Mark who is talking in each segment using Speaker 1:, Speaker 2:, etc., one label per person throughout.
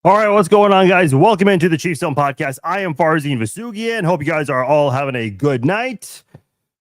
Speaker 1: All right, what's going on, guys? Welcome into the Chiefs Zone Podcast. I am Farzin Vasugian. Hope you guys are all having a good night.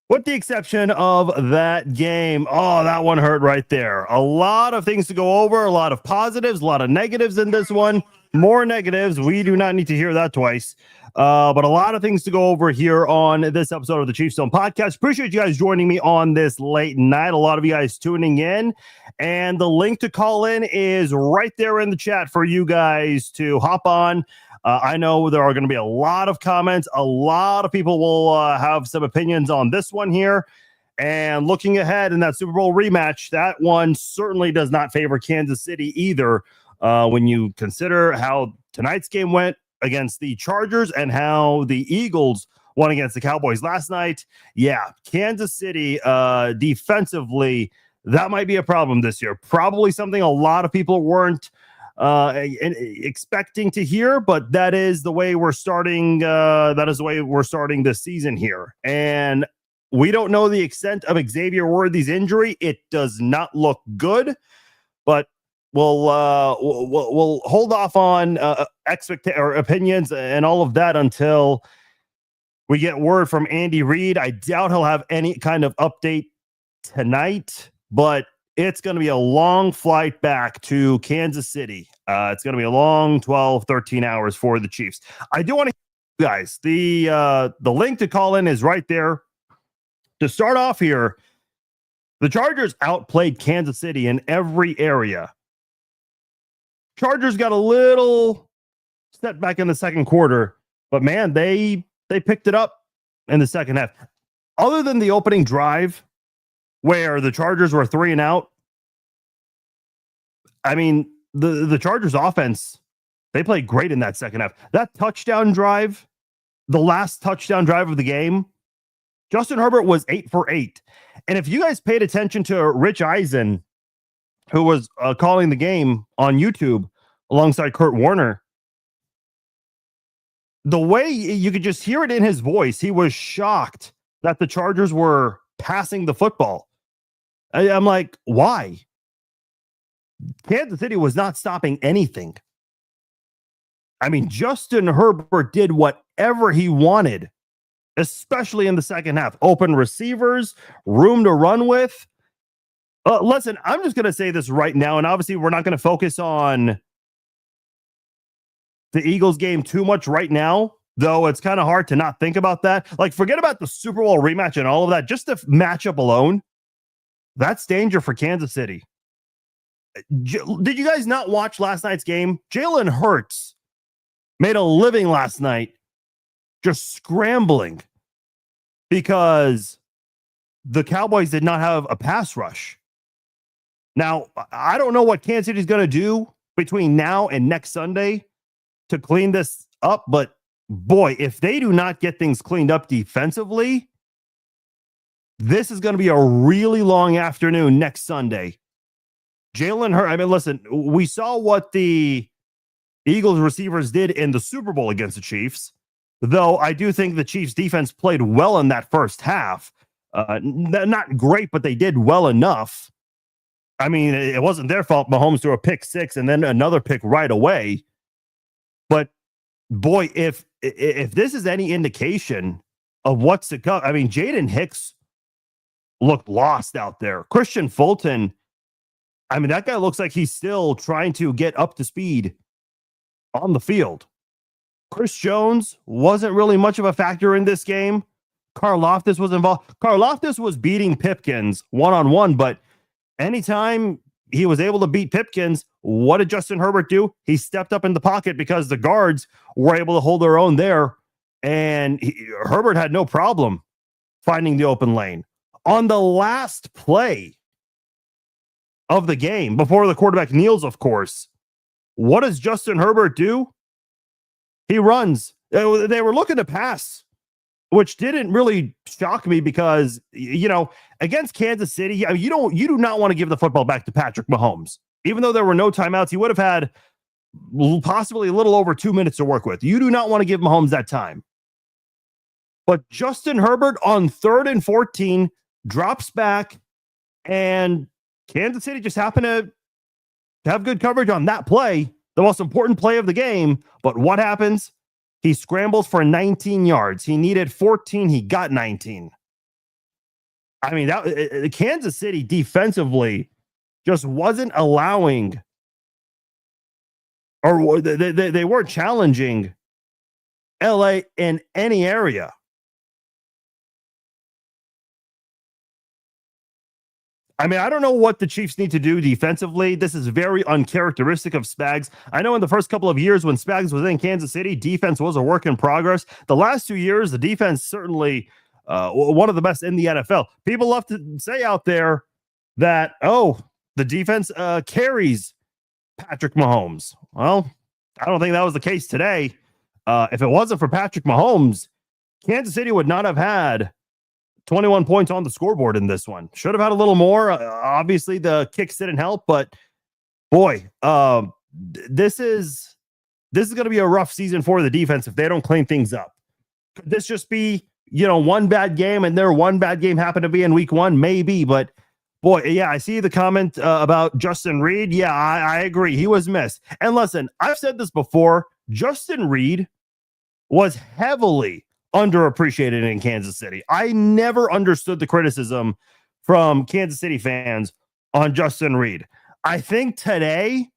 Speaker 1: With the exception of that game. Oh, that one hurt right there. A lot of things to go over, a lot of positives, a lot of negatives in this one. More negatives. We do not need to hear that twice. But a lot of things to go over here on this episode of the Chiefs Zone Podcast. Appreciate you guys joining me on this late night. A lot of you guys tuning in. And the link to call in is right there in the chat for you guys to hop on. I know there are going to be a lot of comments. A lot of people will have some opinions on this one here. And looking ahead in that Super Bowl rematch, that one certainly does not favor Kansas City either. When you consider how tonight's game went against the Chargers and how the Eagles won against the Cowboys last night. Yeah, Kansas City defensively, that might be a problem this year. Probably something a lot of people weren't expecting to hear, but that is the way we're starting. That is the way we're starting this season here. And we don't know the extent of Xavier Worthy's injury. It does not look good, but we'll hold off on opinions and all of that until we get word from Andy Reid. I doubt he'll have any kind of update tonight, but it's going to be a long flight back to Kansas City. It's going to be a long 12, 13 hours for the Chiefs. I do want to, guys, the link to call in is right there. To start off here, the Chargers outplayed Kansas City in every area. Chargers got a little setback in the second quarter, but man, they picked it up in the second half. Other than the opening drive, where the Chargers were 3 and out. I mean, the Chargers offense, they played great in that second half. That touchdown drive, the last touchdown drive of the game, Justin Herbert was 8 for 8. And if you guys paid attention to Rich Eisen, who was calling the game on YouTube alongside Kurt Warner, the way you could just hear it in his voice, he was shocked that the Chargers were passing the football. I'm like, why? Kansas City was not stopping anything. I mean, Justin Herbert did whatever he wanted, especially in the second half. Open receivers, room to run with. Listen, I'm just going to say this right now, and obviously we're not going to focus on the Eagles game too much right now, though it's kind of hard to not think about that. Like, forget about the Super Bowl rematch and all of that. Just the matchup alone, that's danger for Kansas City. Did you guys not watch last night's game? Jalen Hurts made a living last night just scrambling because the Cowboys did not have a pass rush. Now, I don't know what Kansas City is going to do between now and next Sunday to clean this up, but boy, if they do not get things cleaned up defensively, this is going to be a really long afternoon next Sunday. Jalen Hurts, I mean, listen, we saw what the Eagles receivers did in the Super Bowl against the Chiefs, though I do think the Chiefs defense played well in that first half. Not great, but they did well enough. I mean, it wasn't their fault. Mahomes threw a pick 6 and then another pick right away. But boy, if this is any indication of what's to come, I mean, Jaden Hicks looked lost out there. Christian Fulton, I mean, that guy looks like he's still trying to get up to speed on the field. Chris Jones wasn't really much of a factor in this game. Karlaftis was involved. Karlaftis was beating Pipkins one-on-one, but anytime he was able to beat Pipkins, what did Justin Herbert do? He stepped up in the pocket because the guards were able to hold their own there, and Herbert had no problem finding the open lane. On the last play of the game, before the quarterback kneels, of course, what does Justin Herbert do? He runs. They were looking to pass, which didn't really shock me because, you know, against Kansas City, I mean, you do not want to give the football back to Patrick Mahomes. Even though there were no timeouts, he would have had possibly a little over 2 minutes to work with. You do not want to give Mahomes that time. But Justin Herbert on 3rd and 14 drops back, and Kansas City just happened to have good coverage on that play. the most important play of the game. But what happens? He scrambles for 19 yards. He needed 14. He got 19. I mean, that Kansas City defensively just wasn't allowing, or they weren't challenging LA in any area. I mean, I don't know what the Chiefs need to do defensively. This is very uncharacteristic of Spags. I know in the first couple of years when Spags was in Kansas City, defense was a work in progress. The last 2 years, the defense certainly one of the best in the NFL. People love to say out there that, oh, the defense carries Patrick Mahomes. Well, I don't think that was the case today. If it wasn't for Patrick Mahomes, Kansas City would not have had 21 points on the scoreboard in this one. Should have had a little more. Obviously, the kicks didn't help, but boy, this is going to be a rough season for the defense if they don't clean things up. Could this just be, one bad game, and their one bad game happened to be in week 1? Maybe, but boy, yeah, I see the comment about Justin Reid. Yeah, I agree. He was missed. And listen, I've said this before. Justin Reid was heavily underappreciated in Kansas City. I never understood the criticism from Kansas City fans on Justin Reid. I think today,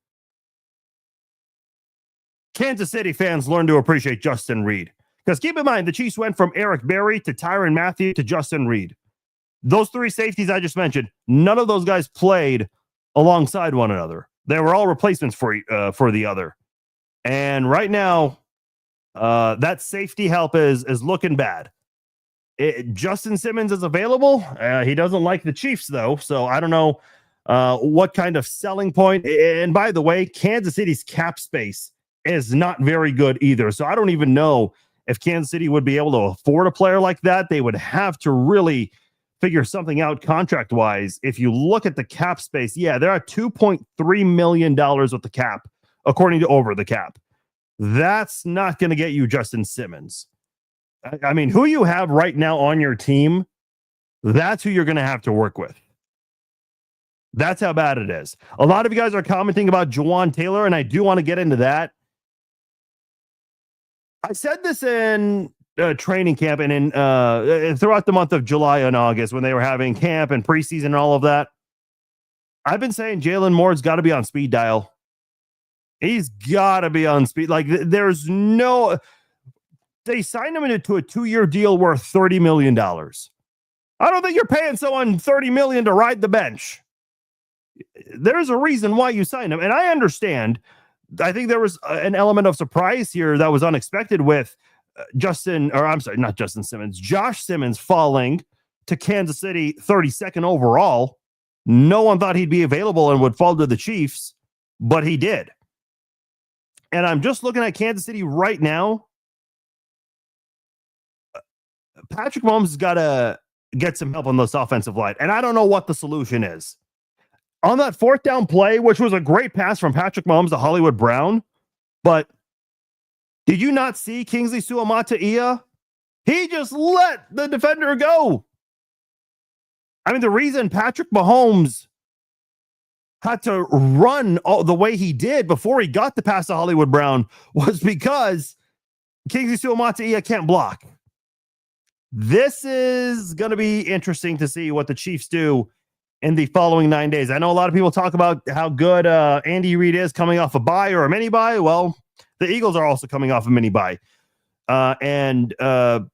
Speaker 1: Kansas City fans learned to appreciate Justin Reid. Because keep in mind, the Chiefs went from Eric Berry to Tyrann Mathieu to Justin Reid. Those 3 safeties I just mentioned, none of those guys played alongside one another. They were all replacements for the other. And right now, that safety help is looking bad. Justin Simmons is available. He doesn't like the Chiefs, though, so I don't know what kind of selling point. And by the way, Kansas City's cap space is not very good either. So I don't even know if Kansas City would be able to afford a player like that. They would have to really figure something out contract-wise. If you look at the cap space, yeah, they're at $2.3 million with the cap, according to Over the Cap. That's not going to get you Justin Simmons. I mean, who you have right now on your team, that's who you're going to have to work with. That's how bad it is. A lot of you guys are commenting about Jawaan Taylor, and I do want to get into that. I said this in training camp and in throughout the month of July and August when they were having camp and preseason and all of that. I've been saying Jalen Moore's got to be on speed dial. He's got to be on speed. Like, there's no... They signed him into a 2-year deal worth $30 million. I don't think you're paying someone $30 million to ride the bench. There's a reason why you signed him. And I understand. I think there was an element of surprise here that was unexpected with Josh Simmons falling to Kansas City 32nd overall. No one thought he'd be available and would fall to the Chiefs, but he did. And I'm just looking at Kansas City right now. Patrick Mahomes has got to get some help on this offensive line. And I don't know what the solution is. On that 4th down play, which was a great pass from Patrick Mahomes to Hollywood Brown, but did you not see Kingsley Suamataia? He just let the defender go. I mean, the reason Patrick Mahomes had to run the way he did before he got the pass to Hollywood Brown was because Kingsley Suamataia can't block. This is going to be interesting to see what the Chiefs do in the following 9 days. I know a lot of people talk about how good Andy Reid is coming off a bye or a mini bye. Well, the Eagles are also coming off a mini bye. And the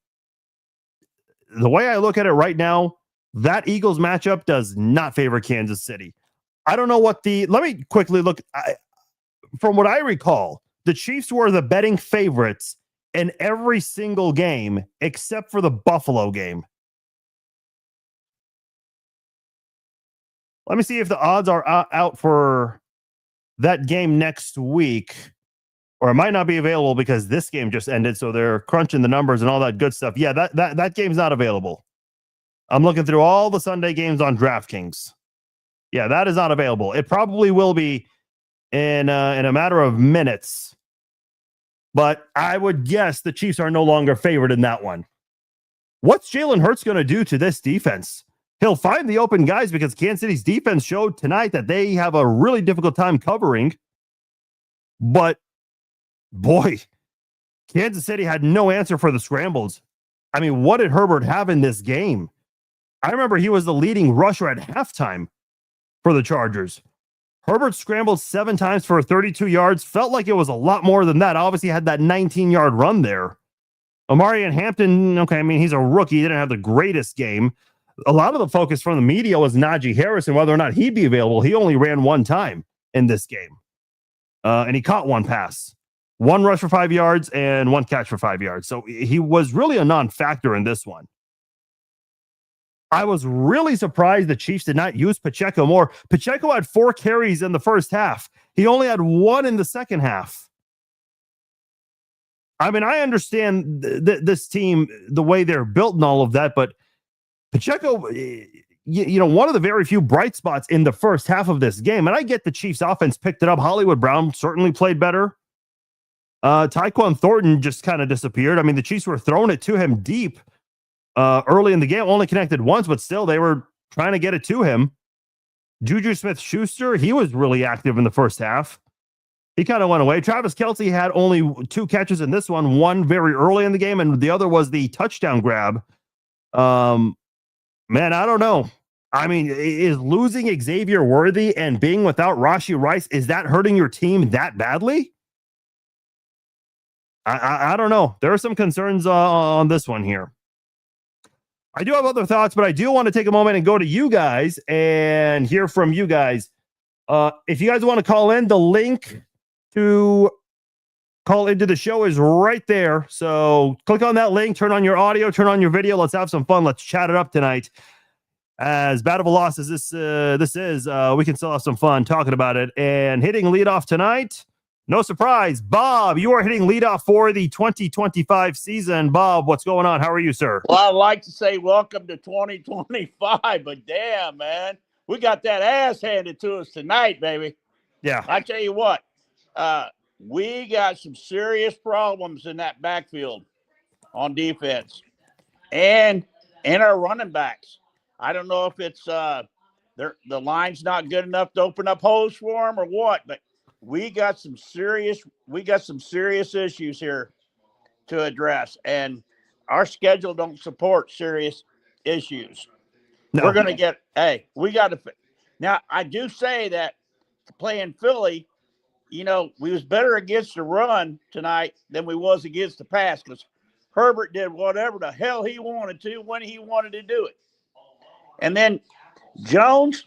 Speaker 1: way I look at it right now, that Eagles matchup does not favor Kansas City. I don't know what let me quickly look. From what I recall, the Chiefs were the betting favorites in every single game except for the Buffalo game. Let me see if the odds are out for that game next week, or it might not be available because this game just ended, so they're crunching the numbers and all that good stuff. Yeah, that game's not available. I'm looking through all the Sunday games on DraftKings. Yeah, that is not available. It probably will be in a matter of minutes, but I would guess the Chiefs are no longer favored in that one. What's Jalen Hurts going to do to this defense? He'll find the open guys because Kansas City's defense showed tonight that they have a really difficult time covering. But boy, Kansas City had no answer for the scrambles. I mean, what did Herbert have in this game? I remember he was the leading rusher at halftime for the Chargers. Herbert scrambled 7 times for 32 yards. Felt like it was a lot more than that. Obviously had that 19-yard run there. Omarion Hampton, okay, I mean, he's a rookie. He didn't have the greatest game. A lot of the focus from the media was Najee Harris and whether or not he'd be available. He only ran 1 time in this game. And he caught 1 pass. 1 rush for 5 yards and 1 catch for 5 yards. So he was really a non-factor in this one. I was really surprised the Chiefs did not use Pacheco more. Pacheco had 4 carries in the first half. He only had 1 in the second half. I mean, I understand this team, the way they're built and all of that, but Pacheco, you know, one of the very few bright spots in the first half of this game. And I get the Chiefs offense picked it up. Hollywood Brown certainly played better. Tyquan Thornton just kind of disappeared. I mean, the Chiefs were throwing it to him deep early in the game, only connected once, but still they were trying to get it to him. Juju Smith-Schuster, he was really active in the first half. He kind of went away. Travis Kelce had only 2 catches in this one very early in the game, and the other was the touchdown grab. Man, I don't know. I mean, is losing Xavier Worthy and being without Rashee Rice, is that hurting your team that badly? I don't know. There are some concerns on this one here. I do have other thoughts, but I do want to take a moment and go to you guys and hear from you guys. If you guys want to call in, the link to call into the show is right there. So click on that link, turn on your audio, turn on your video. Let's have some fun. Let's chat it up tonight. As bad of a loss as this is, we can still have some fun talking about it. And hitting leadoff tonight, no surprise, Bob, you are hitting leadoff for the 2025 season. Bob, what's going on? How are you, sir?
Speaker 2: Well, I'd like to say welcome to 2025, but damn, man, we got that ass handed to us tonight, baby.
Speaker 1: Yeah.
Speaker 2: I tell you what, we got some serious problems in that backfield on defense and our running backs. I don't know if it's the line's not good enough to open up holes for them or what, but we got some serious issues here to address, and our schedule don't support serious issues. No. We're going to get, we got to, now I do say that playing Philly, you know, we was better against the run tonight than we was against the pass because Herbert did whatever the hell he wanted to when he wanted to do it. And then Jones,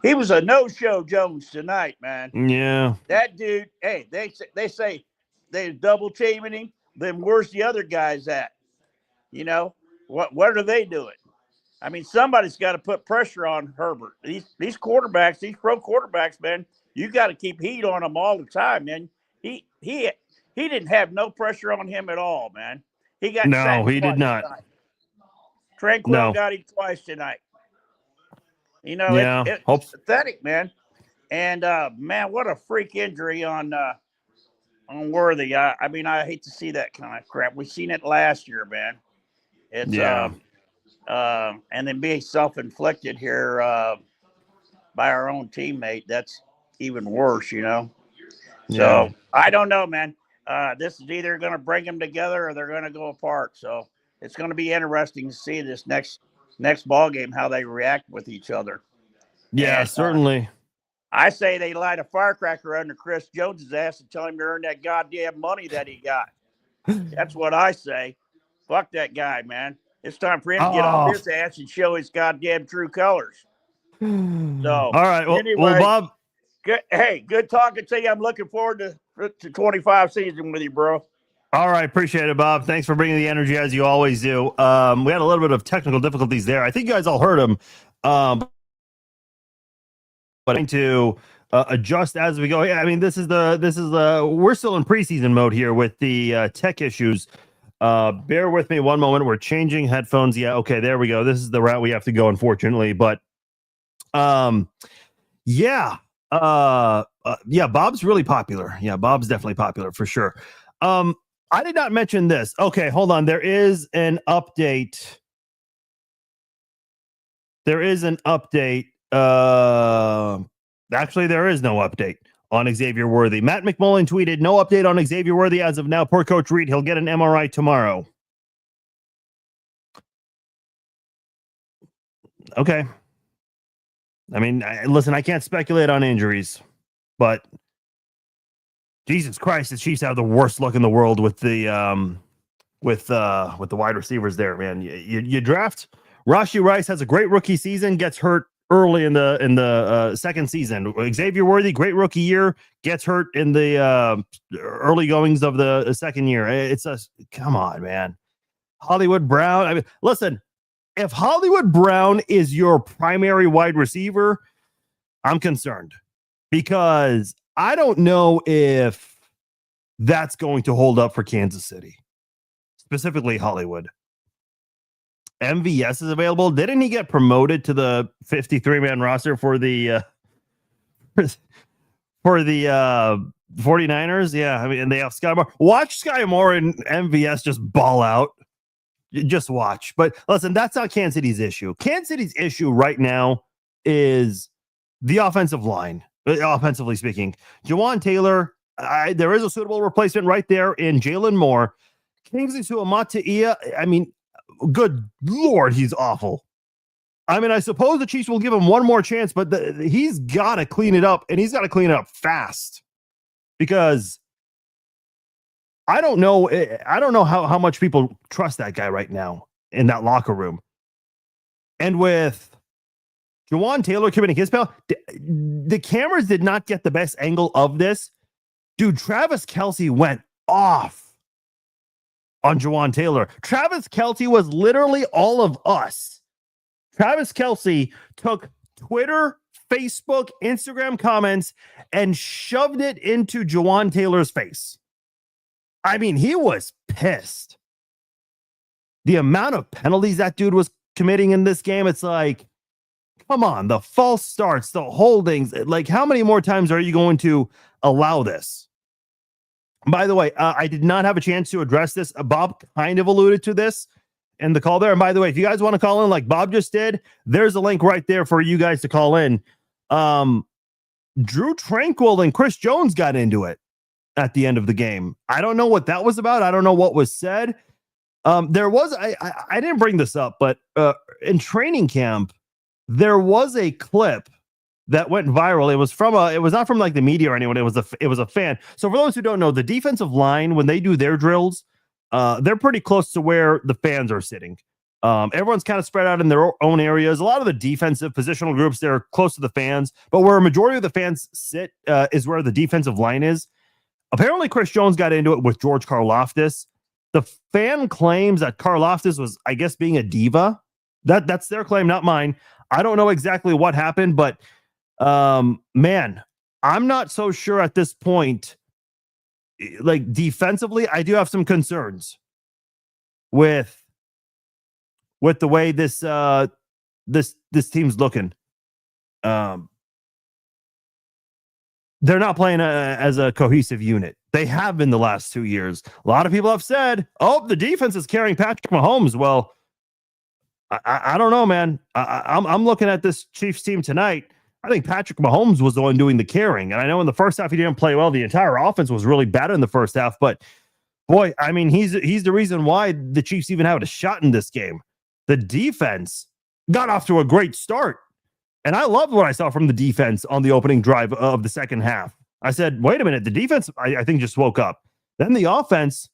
Speaker 2: he was a no-show Jones tonight, man.
Speaker 1: Yeah.
Speaker 2: That dude, they say they're double teaming him. Then where's the other guys at? You know, what are they doing? I mean, somebody's got to put pressure on Herbert. These quarterbacks, these pro quarterbacks, man, you got to keep heat on them all the time, man. He didn't have no pressure on him at all, man. He got
Speaker 1: no, he did not.
Speaker 2: Tranquil got him twice tonight. You know, it's pathetic, man. And man, what a freak injury on Worthy. I mean, I hate to see that kind of crap. We've seen it last year, man. It's and then being self-inflicted here by our own teammate. That's even worse, you know.
Speaker 1: Yeah.
Speaker 2: So I don't know, man. This is either going to bring them together or they're going to go apart. So it's going to be interesting to see this next ball game how they react with each other.
Speaker 1: Yeah, and, certainly.
Speaker 2: I say they light a firecracker under Chris Jones's ass and tell him to earn that goddamn money that he got. That's what I say. Fuck that guy, man. It's time for him to get off his ass and show his goddamn true colors. So,
Speaker 1: all right. Well, anyway, Bob.
Speaker 2: Good talking to you. I'm looking forward to 25 season with you, bro.
Speaker 1: All right. Appreciate it, Bob. Thanks for bringing the energy as you always do. We had a little bit of technical difficulties there. I think you guys all heard him. But to adjust as we go. Yeah, I mean, this is we're still in preseason mode here with the tech issues. Bear with me one moment. We're changing headphones. Yeah, okay, there we go. This is the route we have to go, unfortunately. But yeah, Bob's really popular. Yeah, Bob's definitely popular for sure. I did not mention this. Okay, hold on. There is an update. Actually, there is no update on Xavier Worthy. Matt McMullen tweeted, no update on Xavier Worthy as of now. Per Coach Reed, he'll get an MRI tomorrow. Okay. I mean, listen, I can't speculate on injuries, but Jesus Christ, the Chiefs have the worst luck in the world with the wide receivers there, man. You draft Rashee Rice, has a great rookie season, gets hurt early in the second season. Xavier Worthy, great rookie year, gets hurt in the early goings of the second year. It's a come on, man. Hollywood Brown. I mean, listen, if Hollywood Brown is your primary wide receiver, I'm concerned because I don't know if that's going to hold up for Kansas City, specifically Hollywood. MVS is available. Didn't he get promoted to the 53-man roster for the 49ers? Yeah, I mean, and they have Sky Moore. Watch Sky Moore and MVS just ball out. Just watch. But listen, that's not Kansas City's issue. Kansas City's issue right now is the offensive line, offensively speaking. Jawan Taylor, there is a suitable replacement right there in Jalen Moore. Kingsley Suamataia, I mean, good Lord, he's awful. I mean, I suppose the Chiefs will give him one more chance, but he's got to clean it up, and he's got to clean it up fast because I don't know how much people trust that guy right now in that locker room. And with Jawan Taylor committing his foul, the cameras did not get the best angle of this. Dude, Travis Kelce went off on Jawan Taylor. Travis Kelce was literally all of us. Travis Kelce took Twitter, Facebook, Instagram comments and shoved it into Jawan Taylor's face. I mean, he was pissed. The amount of penalties that dude was committing in this game, it's like, come on, the false starts, the holdings. Like, how many more times are you going to allow this? By the way, I did not have a chance to address this. Bob kind of alluded to this in the call there. And by the way, if you guys want to call in like Bob just did, there's a link right there for you guys to call in. Drew Tranquil and Chris Jones got into it at the end of the game. I don't know what that was about. I don't know what was said. There was, I didn't bring this up, but in training camp, there was a clip that went viral. It was not from like the media or anyone. It was a fan. So for those who don't know, the defensive line, when they do their drills, they're pretty close to where the fans are sitting. Everyone's kind of spread out in their own areas. A lot of the defensive positional groups, they're close to the fans, but where a majority of the fans sit is where the defensive line is. Apparently, Chris Jones got into it with George Karlaftis. The fan claims that Karlaftis was, I guess, being a diva. That's their claim, not mine. I don't know exactly what happened, but man, I'm not so sure at this point. Like defensively, I do have some concerns with the way this team's looking. They're not playing as a cohesive unit. They have been the last 2 years. A lot of people have said, "Oh, the defense is carrying Patrick Mahomes." Well, I don't know, man. I'm looking at this Chiefs team tonight. I think Patrick Mahomes was the one doing the carrying. And I know in the first half he didn't play well. The entire offense was really bad in the first half. But boy, I mean, he's the reason why the Chiefs even had a shot in this game. The defense got off to a great start. And I loved what I saw from the defense on the opening drive of the second half. I said, wait a minute, the defense, I think, just woke up. Then the offense,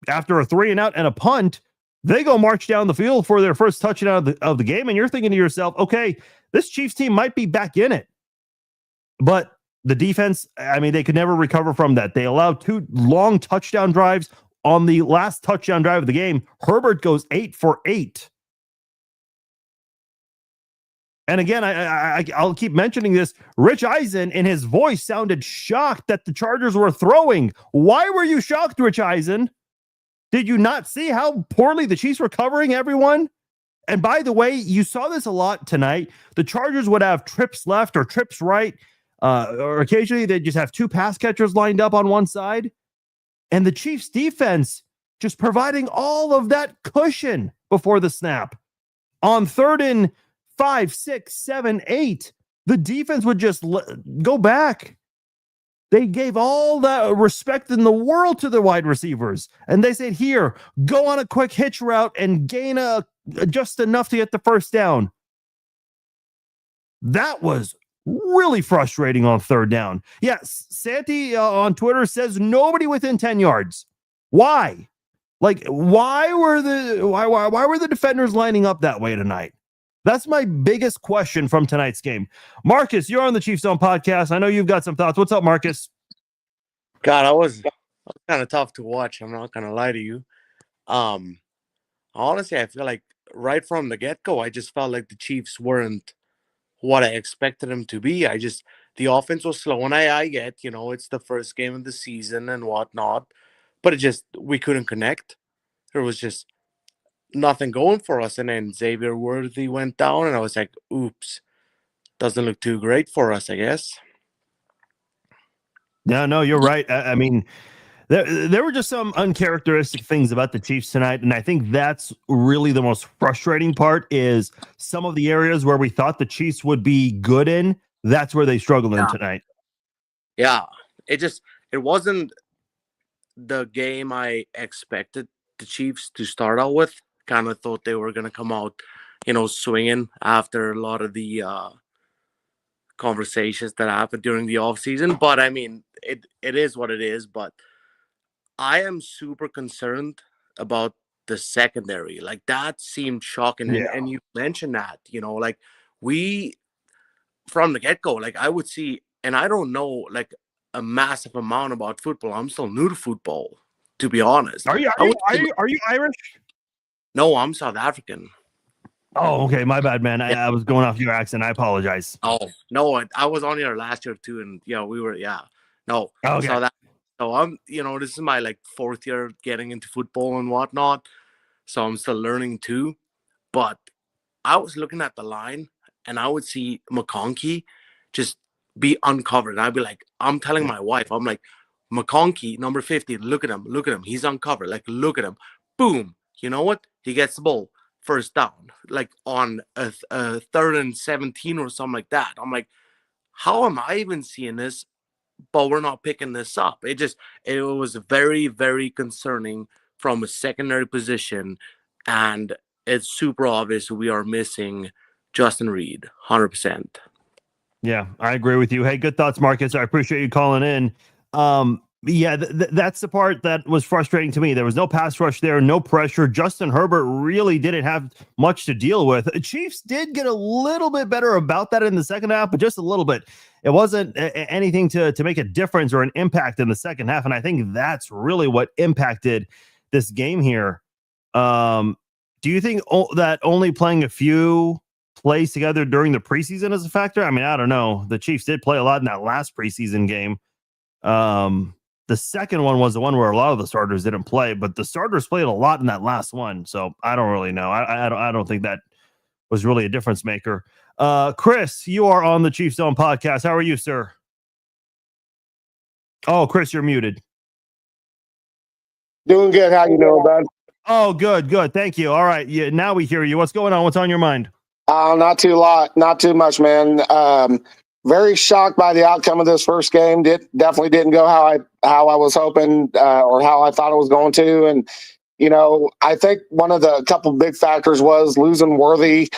Speaker 1: after a 3-and-out and a punt, they go march down the field for their first touchdown of the game. And you're thinking to yourself, okay, this Chiefs team might be back in it. But the defense, I mean, they could never recover from that. They allowed 2 long touchdown drives. On the last touchdown drive of the game, Herbert goes 8 for 8. And again, I'll keep mentioning this. Rich Eisen, in his voice, sounded shocked that the Chargers were throwing. Why were you shocked, Rich Eisen? Did you not see how poorly the Chiefs were covering everyone? And by the way, you saw this a lot tonight. The Chargers would have trips left or trips right, or occasionally they just have 2 pass catchers lined up on one side. And the Chiefs defense just providing all of that cushion before the snap. On 3rd and 5, 6, 7, 8, the defense would just go back They gave all the respect in the world to the wide receivers. And they said, here, go on a quick hitch route and gain just enough to get the first down. That was really frustrating on third down. Yes, Santi on Twitter says nobody within 10 yards. Why? Like, why were the defenders lining up that way tonight? That's my biggest question from tonight's game. Marcus, you're on the Chiefs Zone podcast. I know you've got some thoughts. What's up, Marcus?
Speaker 3: God, I was kind of tough to watch. I'm not gonna lie to you. Honestly, I feel like right from the get-go, I just felt like the Chiefs weren't what I expected them to be. The offense was slow, and I get, it's the first game of the season and whatnot, but we couldn't connect. There was just nothing going for us, and then Xavier Worthy went down, and I was like, oops, doesn't look too great for us, I guess.
Speaker 1: No, you're right. I mean, there were just some uncharacteristic things about the Chiefs tonight, and I think that's really the most frustrating part is some of the areas where we thought the Chiefs would be good in, that's where they struggled in tonight.
Speaker 3: Yeah, it wasn't the game I expected the Chiefs to start out with. Kind of thought they were going to come out, swinging after a lot of the conversations that happened during the offseason. But, I mean, it is what it is. But I am super concerned about the secondary. Like, that seemed shocking.
Speaker 1: Yeah.
Speaker 3: And you mentioned that, like, we, from the get-go, like, I would see, and I don't know, like, a massive amount about football. I'm still new to football, to be honest.
Speaker 1: Are you Irish?
Speaker 3: No, I'm South African.
Speaker 1: Oh, okay. My bad, man. I was going off your accent. I apologize.
Speaker 3: Oh, no, I was on here last year too, and we were, no.
Speaker 1: Okay.
Speaker 3: So I'm, this is my like 4th year getting into football and whatnot, so I'm still learning too. But I was looking at the line, and I would see McConkey just be uncovered, and I'd be like, I'm telling my wife, I'm like, McConkey, number 50, look at him, he's uncovered, like, look at him, boom. You know what? He gets the ball, first down, like on a 3rd and 17 or something like that. I'm like, how am I even seeing this? But we're not picking this up. It was very, very concerning from a secondary position, and it's super obvious we are missing Justin Reed, 100%.
Speaker 1: Yeah, I agree with you. Hey, good thoughts, Marcus. I appreciate you calling in. Yeah, that's the part that was frustrating to me. There was no pass rush there, no pressure. Justin Herbert really didn't have much to deal with. Chiefs did get a little bit better about that in the second half, but just a little bit. It wasn't anything to make a difference or an impact in the second half, and I think that's really what impacted this game here. Do you think that only playing a few plays together during the preseason is a factor? I mean, I don't know. The Chiefs did play a lot in that last preseason game. The second one was the one where a lot of the starters didn't play, but the starters played a lot in that last one. So I don't really know. I don't think that was really a difference maker. Chris, you are on the Chiefs Zone podcast. How are you, sir? Oh, Chris, you're muted.
Speaker 4: Doing good. How you doing, bud?
Speaker 1: Oh, good. Thank you. All right. Yeah, now we hear you. What's going on? What's on your mind?
Speaker 4: Not too much, man. Very shocked by the outcome of this first game. Definitely didn't go how I was hoping or how I thought it was going to. And I think one of the couple big factors was losing Worthy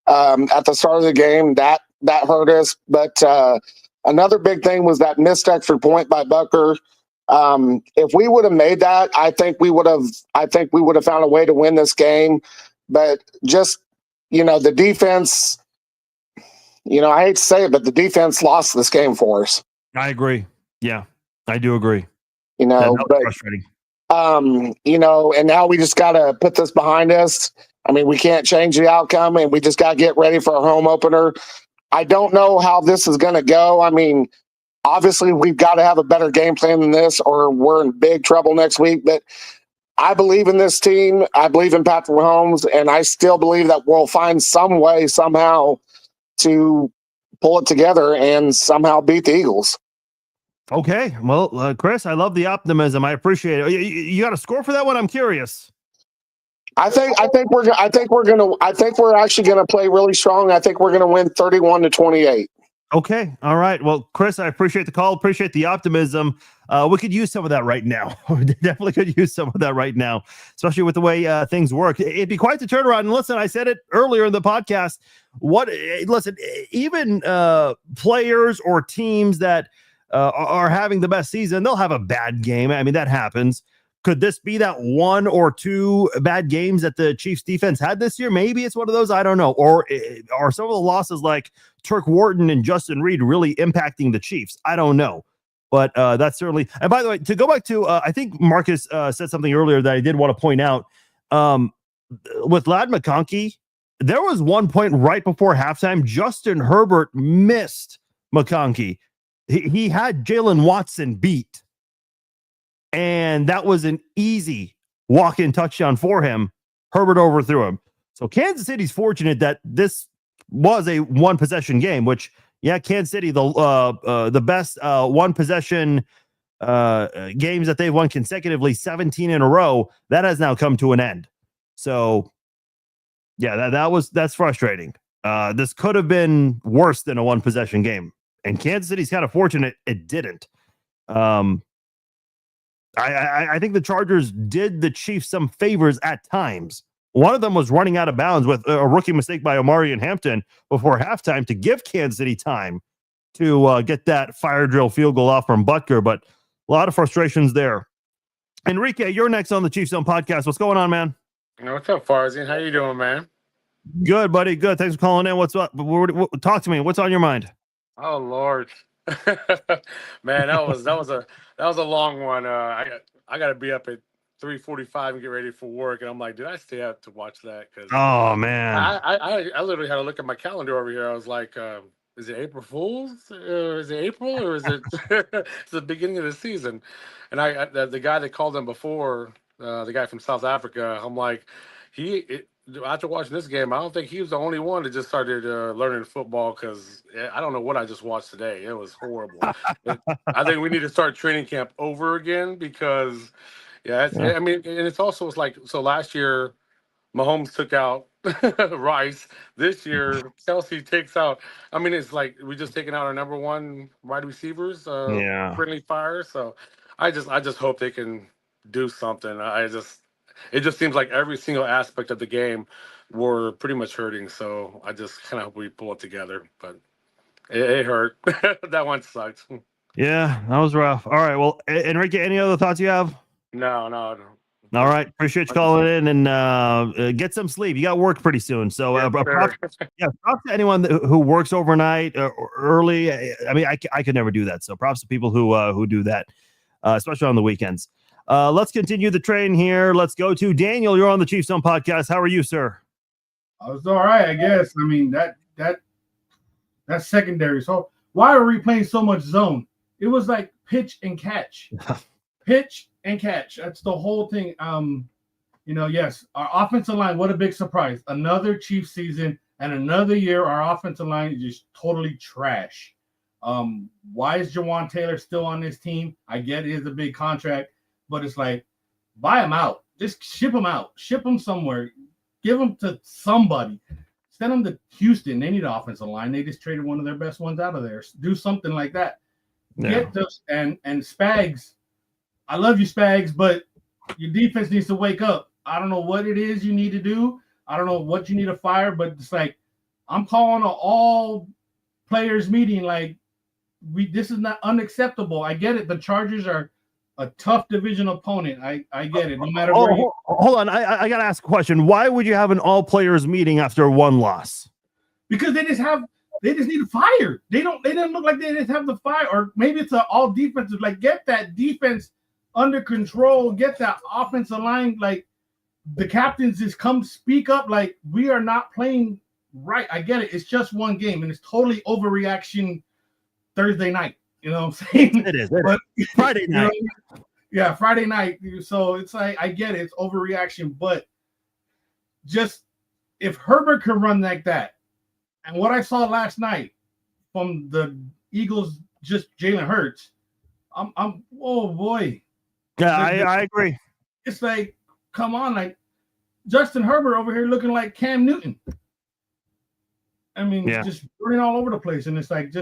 Speaker 4: at the start of the game. That hurt us. But another big thing was that missed extra point by Bucker. If we would have made that, I think we would have found a way to win this game. But just the defense. I hate to say it, but the defense lost this game for us.
Speaker 1: I agree. Yeah, I do agree.
Speaker 4: But
Speaker 1: frustrating.
Speaker 4: And now we just got to put this behind us. I mean, we can't change the outcome, and we just got to get ready for our home opener. I don't know how this is going to go. I mean, obviously, we've got to have a better game plan than this, or we're in big trouble next week. But I believe in this team. I believe in Patrick Mahomes, and I still believe that we'll find some way, somehow, to pull it together and somehow beat the Eagles.
Speaker 1: Okay. Well, Chris, I love the optimism. I appreciate it. You got a score for that one? I'm curious.
Speaker 4: I think we're actually gonna play really strong. I think we're gonna win 31-28.
Speaker 1: Okay. All right. Well, Chris, I appreciate the call. Appreciate the optimism. We could use some of that right now. We definitely could use some of that right now, especially with the way things work. It'd be quite the turnaround. And listen, I said it earlier in the podcast. Listen, even players or teams that are having the best season, they'll have a bad game. I mean, that happens. Could this be that one or two bad games that the Chiefs defense had this year? Maybe it's one of those. I don't know. Or are some of the losses like Turk Wharton and Justin Reed really impacting the Chiefs? I don't know. But that's certainly. And by the way, to go back to, I think Marcus said something earlier that I did want to point out. With Ladd McConkey, there was one point right before halftime. Justin Herbert missed McConkey. He had Jalen Watson beat. And that was an easy walk-in touchdown for him. Herbert overthrew him. So Kansas City's fortunate that this was a one-possession game, which, yeah, Kansas City, the best one-possession games that they've won consecutively, 17 in a row, that has now come to an end. So, yeah, that's frustrating. This could have been worse than a one-possession game. And Kansas City's kind of fortunate it didn't. I think the Chargers did the Chiefs some favors at times. One of them was running out of bounds with a rookie mistake by Omarion Hampton before halftime to give Kansas City time to get that fire drill field goal off from Butker, but a lot of frustrations there. Enrique, you're next on the Chiefs Zone podcast. What's going on, man?
Speaker 5: What's up, Farzin? How you doing, man?
Speaker 1: Good, buddy. Good. Thanks for calling in. What's up? Talk to me. What's on your mind?
Speaker 5: Oh Lord, man, that was a long one. I got to be up at 3:45 and get ready for work, and I'm like, did I stay up to watch that? Because
Speaker 1: Oh man,
Speaker 5: I literally had to look at my calendar over here. I was like, is it April Fool's? Is it April or is it it's the beginning of the season? And the guy that called him before, the guy from South Africa, I'm like, after watching this game, I don't think he was the only one that just started learning football, because I don't know what I just watched today. It was horrible. I think we need to start training camp over again because, I mean, and it's also like, so last year, Mahomes took out Rice. This year, Kelsey takes out. I mean, it's like we just taking out our number one wide receivers, friendly fire. So I just hope they can do something. It just seems like every single aspect of the game were pretty much hurting. So I just kind of hope we pull it together. But it hurt. That one sucked.
Speaker 1: Yeah, that was rough. All right. Well, Enrique, any other thoughts you have?
Speaker 5: No.
Speaker 1: All right. Appreciate you calling in, and get some sleep. You got work pretty soon. So props to anyone who works overnight or early. I mean, I could never do that. So props to people who do that, especially on the weekends. Let's continue the train here. Let's go to Daniel. You're on the Chiefs Zone podcast. How are you, sir?
Speaker 6: I was all right, I guess. I mean, that's secondary. So why are we playing so much zone? It was like pitch and catch. Pitch and catch. That's the whole thing. Yes, our offensive line, what a big surprise. Another Chiefs season and another year, our offensive line is just totally trash. Why is Jawan Taylor still on this team? I get it is a big contract. But it's like, buy them out. Just ship them out. Ship them somewhere. Give them to somebody. Send them to Houston. They need an offensive line. They just traded one of their best ones out of there. Do something like that.
Speaker 1: Yeah.
Speaker 6: Get those and Spags. I love you, Spags, but your defense needs to wake up. I don't know what it is you need to do. I don't know what you need to fire, but it's like I'm calling an all players meeting. Like this is not unacceptable. I get it. The Chargers are a tough division opponent. I get it. No matter where you...
Speaker 1: Hold on. I got to ask a question. Why would you have an all players meeting after one loss?
Speaker 6: Because they just need to fire. They didn't look like they just have the fire. Or maybe it's an all defensive. Like, get that defense under control. Get that offensive line. Like, the captains just come speak up. Like, we are not playing right. I get it. It's just one game, and it's totally overreaction Thursday night. You know what I'm saying?
Speaker 1: It is. Friday night.
Speaker 6: Friday night. So it's like, I get it. It's overreaction. But just if Herbert could run like that, and what I saw last night from the Eagles, just Jalen Hurts, I'm oh boy.
Speaker 1: Yeah, I agree.
Speaker 6: It's like, come on, like Justin Herbert over here looking like Cam Newton. I mean,
Speaker 1: Yeah.
Speaker 6: just running all over the place, and it's like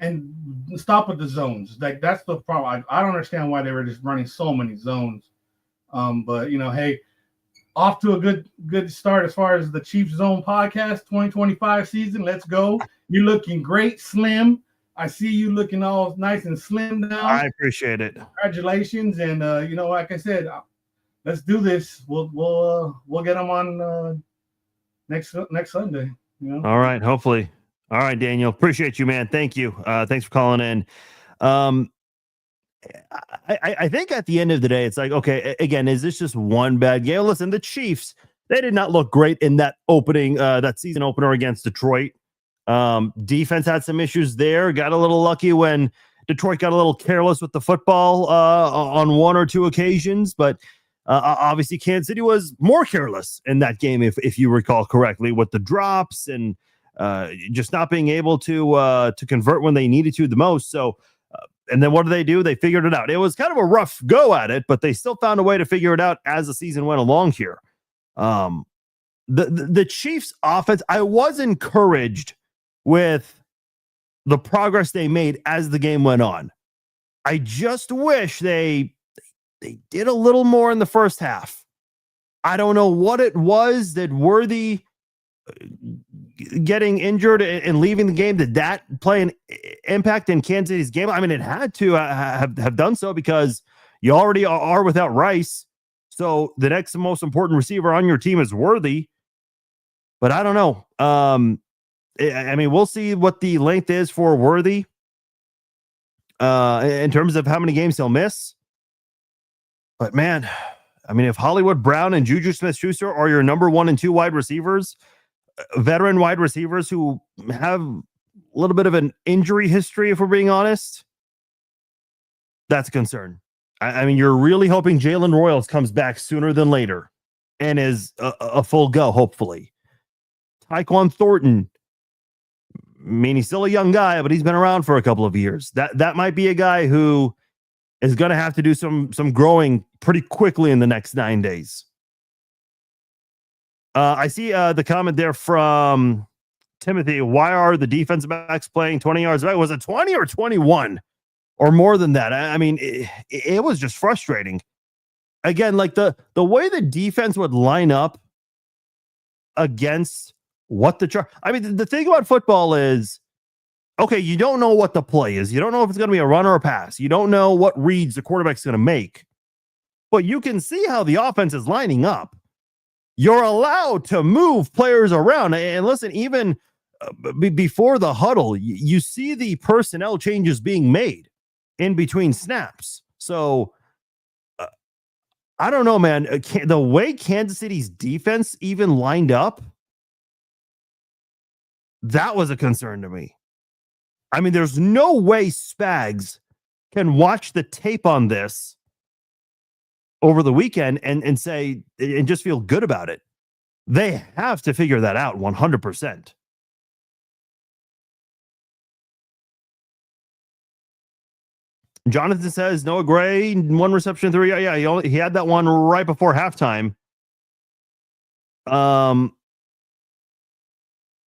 Speaker 6: and stop with the zones. Like that's the problem. I don't understand why they were just running so many zones. But hey, off to a good start as far as the Chiefs Zone podcast 2025 season. Let's go. You're looking great, Slim. I see you looking all nice and slim now.
Speaker 1: I appreciate it.
Speaker 6: Congratulations, and like I said, let's do this. We'll get them on next Sunday.
Speaker 1: All right, hopefully. All right, Daniel. Appreciate you, man. Thank you. Thanks for calling in. I think at the end of the day, it's like, okay, again, is this just one bad game? Listen, the Chiefs, they did not look great in that that season opener against Detroit. Defense had some issues there. Got a little lucky when Detroit got a little careless with the football on one or two occasions, but obviously Kansas City was more careless in that game, if you recall correctly, with the drops and just not being able to convert when they needed to the most. So, and then what do? They figured it out. It was kind of a rough go at it, but they still found a way to figure it out as the season went along here. The Chiefs offense, I was encouraged with the progress they made as the game went on. I just wish they did a little more in the first half. I don't know what it was that Worthy getting injured and leaving the game, did that play an impact in Kansas City's game? I mean, it had to have done so because you already are without Rice. So the next most important receiver on your team is Worthy. But I don't know. I mean, we'll see what the length is for Worthy in terms of how many games he'll miss. But man, I mean, if Hollywood Brown and Juju Smith-Schuster are your number 1 and 2 wide receivers, veteran wide receivers who have a little bit of an injury history, if we're being honest, that's a concern. I mean, you're really hoping Jalen Royals comes back sooner than later and is a full go, hopefully. Tyquan Thornton, I mean, he's still a young guy, but he's been around for a couple of years. That might be a guy who is going to have to do some growing pretty quickly in the next 9 days. I see the comment there from Timothy. Why are the defensive backs playing 20 yards back? Was it 20 or 21 or more than that? I mean, it was just frustrating. Again, like the way the defense would line up against what I mean, the thing about football is, okay, you don't know what the play is. You don't know if it's going to be a run or a pass. You don't know what reads the quarterback's going to make. But you can see how the offense is lining up. You're allowed to move players around. And listen, even before the huddle, you see the personnel changes being made in between snaps. So I don't know, man. The way Kansas City's defense even lined up, that was a concern to me. I mean, there's no way Spags can watch the tape on this over the weekend and say, and just feel good about it. They have to figure that out 100%. Jonathan says Noah Gray, 1 reception, 3. Yeah, he had that one right before halftime.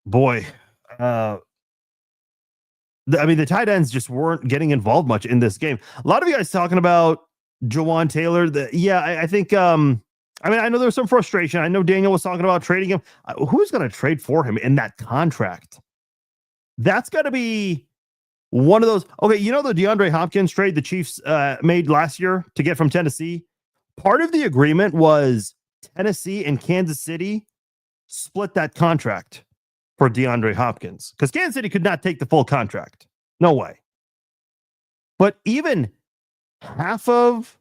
Speaker 1: Boy, I mean, the tight ends just weren't getting involved much in this game. A lot of you guys talking about Jawan Taylor. I think, I mean, I know there was some frustration. I know Daniel was talking about trading him. Who's going to trade for him in that contract? That's got to be one of those. Okay, you know the DeAndre Hopkins trade the Chiefs made last year to get from Tennessee? Part of the agreement was Tennessee and Kansas City split that contract for DeAndre Hopkins because Kansas City could not take the full contract. No way. But even half of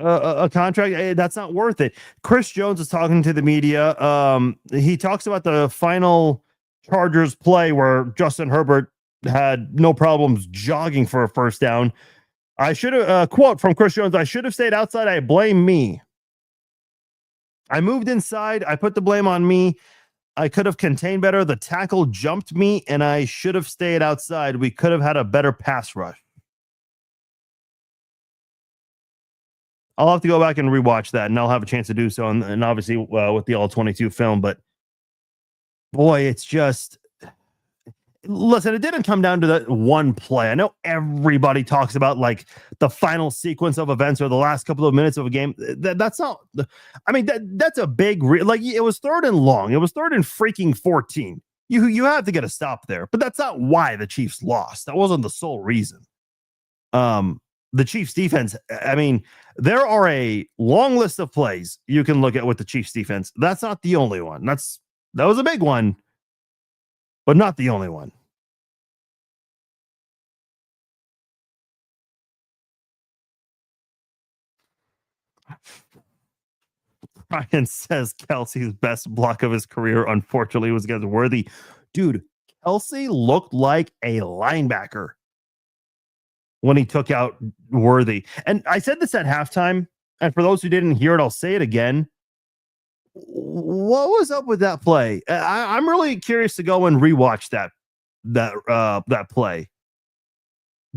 Speaker 1: a contract, that's not worth it. Chris Jones is talking to the media. He talks about the final Chargers play where Justin Herbert had no problems jogging for a first down. I should have, quote from Chris Jones, I should have stayed outside. I blame me. I moved inside. I put the blame on me. I could have contained better. The tackle jumped me, and I should have stayed outside. We could have had a better pass rush. I'll have to go back and rewatch that, and I'll have a chance to do so, and obviously with the all-22 film. But boy, it's just, listen, it didn't come down to that one play. I know everybody talks about like the final sequence of events or the last couple of minutes of a game. That's not. I mean, that's a big like it was 3rd and long. It was 3rd and freaking 14. You have to get a stop there, but that's not why the Chiefs lost. That wasn't the sole reason. The Chiefs defense, I mean, there are a long list of plays you can look at with the Chiefs defense. That's not the only one. That was a big one, but not the only one. Ryan says Kelsey's best block of his career, unfortunately, was against Worthy. Dude, Kelsey looked like a linebacker when he took out Worthy. And I said this at halftime, and for those who didn't hear it, I'll say it again. What was up with that play? I'm really curious to go and rewatch that play.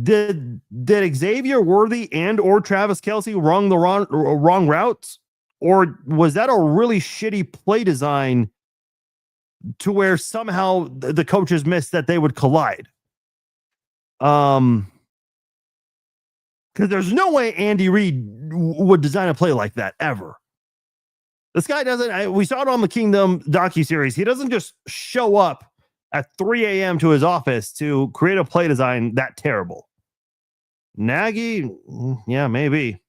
Speaker 1: Did Xavier Worthy and or Travis Kelce run the wrong routes? Or was that a really shitty play design to where somehow the coaches missed that they would collide? Because there's no way Andy Reid would design a play like that ever. This guy doesn't. We saw it on the Kingdom docuseries. He doesn't just show up at 3 a.m. to his office to create a play design that terrible. Nagy, yeah, maybe.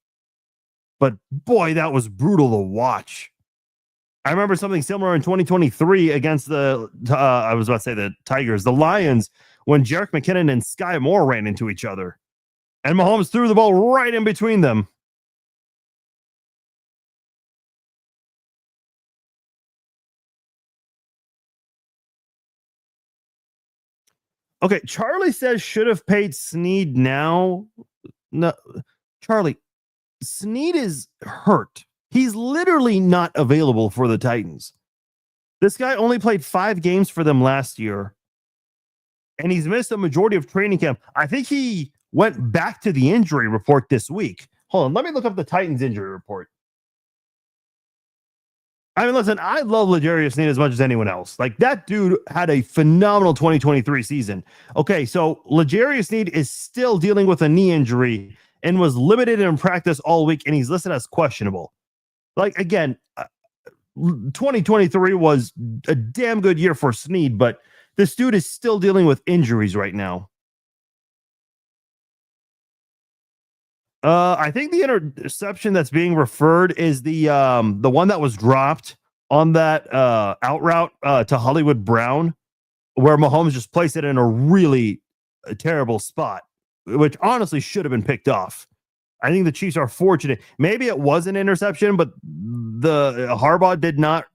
Speaker 1: But boy, that was brutal to watch. I remember something similar in 2023 against the Tigers, the Lions, when Jerick McKinnon and Sky Moore ran into each other. And Mahomes threw the ball right in between them. Okay, Charlie says should have paid Snead now. No, Charlie, Snead is hurt. He's literally not available for the Titans. This guy only played 5 games for them last year, and he's missed a majority of training camp. I think he went back to the injury report this week. Hold on, let me look up the Titans injury report. I mean, listen, I love L'Jarius Sneed as much as anyone else. Like, that dude had a phenomenal 2023 season. Okay, so L'Jarius Sneed is still dealing with a knee injury and was limited in practice all week, and he's listed as questionable. Like, again, 2023 was a damn good year for Sneed, but this dude is still dealing with injuries right now. I think the interception that's being referred is the one that was dropped on that out route to Hollywood Brown, where Mahomes just placed it in a really terrible spot, which honestly should have been picked off. I think the Chiefs are fortunate. Maybe it was an interception, but the Harbaugh did not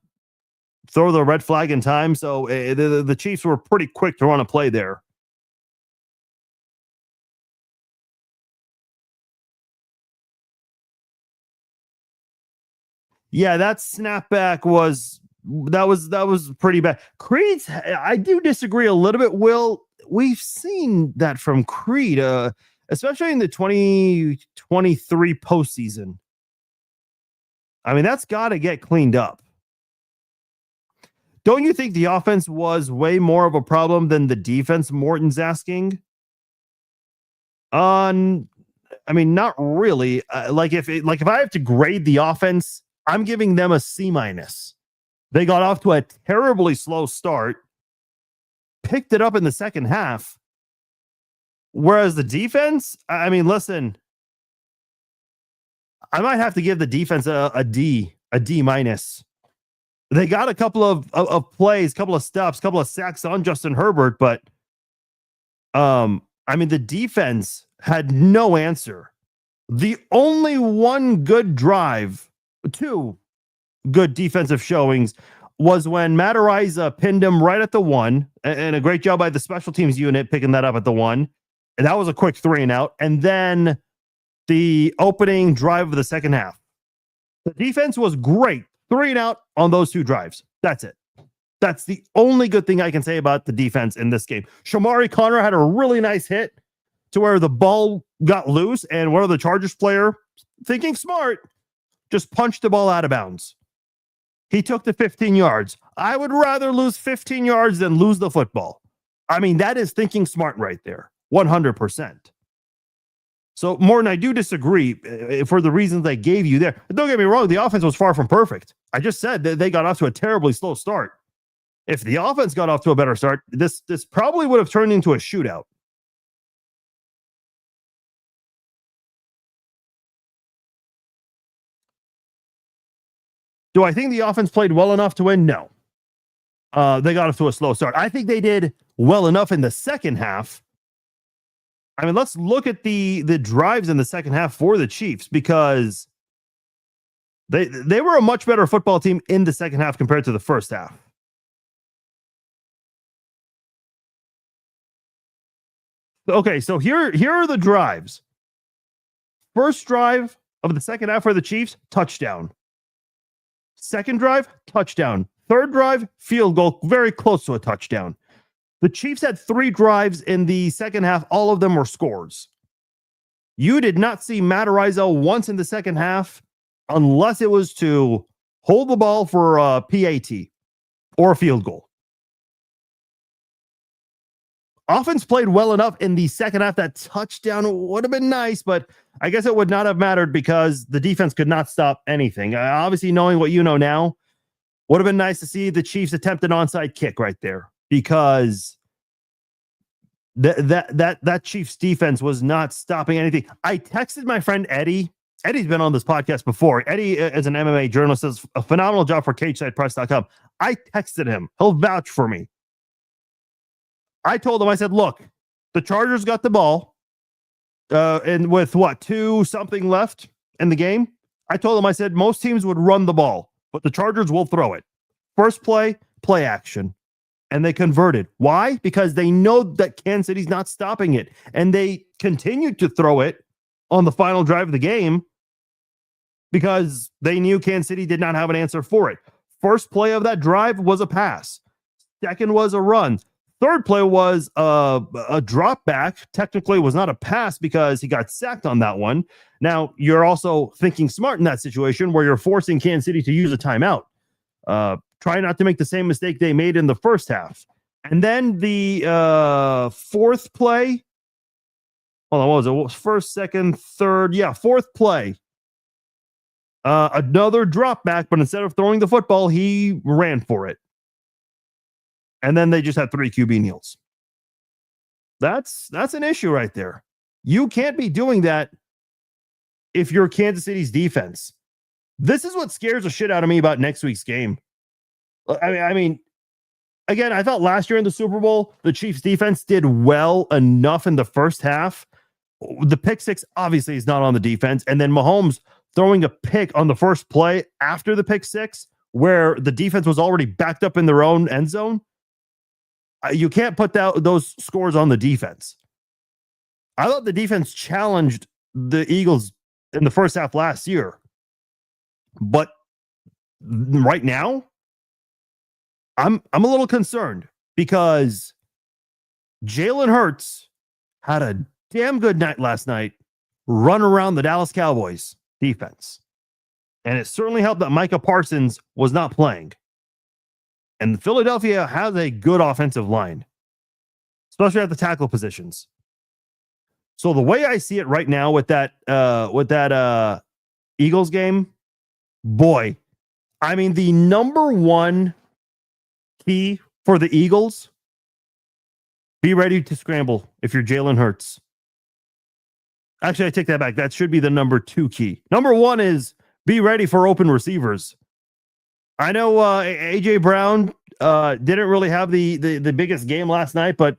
Speaker 1: throw the red flag in time, so the Chiefs were pretty quick to run a play there. Yeah, that snapback was pretty bad. Creed's, I do disagree a little bit, Will. We've seen that from Creed, especially in the 2023 postseason. I mean, that's got to get cleaned up. Don't you think the offense was way more of a problem than the defense, Morton's asking? I mean, not really. If I have to grade the offense, I'm giving them a C-. They got off to a terribly slow start, picked it up in the second half. Whereas the defense, I mean, listen, I might have to give the defense a D-. They got a couple of plays, couple of stops, couple of sacks on Justin Herbert, but I mean, the defense had no answer. The only one good drive, 2 good defensive showings, was when Matt Araiza pinned him right at the 1, and a great job by the special teams unit picking that up at the 1. And that was a quick 3 and out. And then the opening drive of the second half. The defense was great. 3 and out on those 2 drives. That's it. That's the only good thing I can say about the defense in this game. Shamari Connor had a really nice hit to where the ball got loose and one of the Chargers player, thinking smart, just punched the ball out of bounds. He took the 15 yards. I would rather lose 15 yards than lose the football. I mean, that is thinking smart right there, 100%. So, Morton, I do disagree for the reasons I gave you there. Don't get me wrong, the offense was far from perfect. I just said that they got off to a terribly slow start. If the offense got off to a better start, this probably would have turned into a shootout. Do I think the offense played well enough to win? No. They got off to a slow start. I think they did well enough in the second half. I mean, let's look at the drives in the second half for the Chiefs, because they were a much better football team in the second half compared to the first half. Okay, so here are the drives. First drive of the second half for the Chiefs, touchdown. Second drive, touchdown. Third drive, field goal, very close to a touchdown. The Chiefs had 3 drives in the second half. All of them were scores. You did not see Matt Araiza once in the second half unless it was to hold the ball for a PAT or a field goal. Offense played well enough in the second half. That touchdown would have been nice, but I guess it would not have mattered because the defense could not stop anything. Obviously, knowing what you know now, would have been nice to see the Chiefs attempt an onside kick right there, because that Chiefs defense was not stopping anything. I texted my friend Eddie. Eddie's been on this podcast before. Eddie is an MMA journalist, does a phenomenal job for CageSidePress.com. I texted him. He'll vouch for me. I told him, I said, look, the Chargers got the ball, and with 2 something left in the game, I told him, I said, most teams would run the ball, but the Chargers will throw it. First play action. And they converted. Why? Because they know that Kansas City's not stopping it. And they continued to throw it on the final drive of the game because they knew Kansas City did not have an answer for it. First play of that drive was a pass. Second was a run. Third play was a drop back. Technically, it was not a pass because he got sacked on that one. Now, you're also thinking smart in that situation where you're forcing Kansas City to use a timeout. Try not to make the same mistake they made in the first half. And then the fourth play. Hold on, what was it? First, second, third. Yeah, fourth play. Another drop back, but instead of throwing the football, he ran for it. And then they just had 3 QB kneels. That's an issue right there. You can't be doing that if you're Kansas City's defense. This is what scares the shit out of me about next week's game. I mean, again, I thought last year in the Super Bowl, the Chiefs defense did well enough in the first half. The pick six obviously is not on the defense. And then Mahomes throwing a pick on the first play after the pick six, where the defense was already backed up in their own end zone. You can't put those scores on the defense. I thought the defense challenged the Eagles in the first half last year. But right now, I'm a little concerned because Jalen Hurts had a damn good night last night, run around the Dallas Cowboys defense. And it certainly helped that Micah Parsons was not playing. And Philadelphia has a good offensive line, especially at the tackle positions. So the way I see it right now with that Eagles game, boy, I mean, the number one key for the Eagles, be ready to scramble if you're Jalen Hurts. Actually, I take that back. That should be the number 2 key. Number 1 is be ready for open receivers. I know AJ Brown didn't really have the biggest game last night, but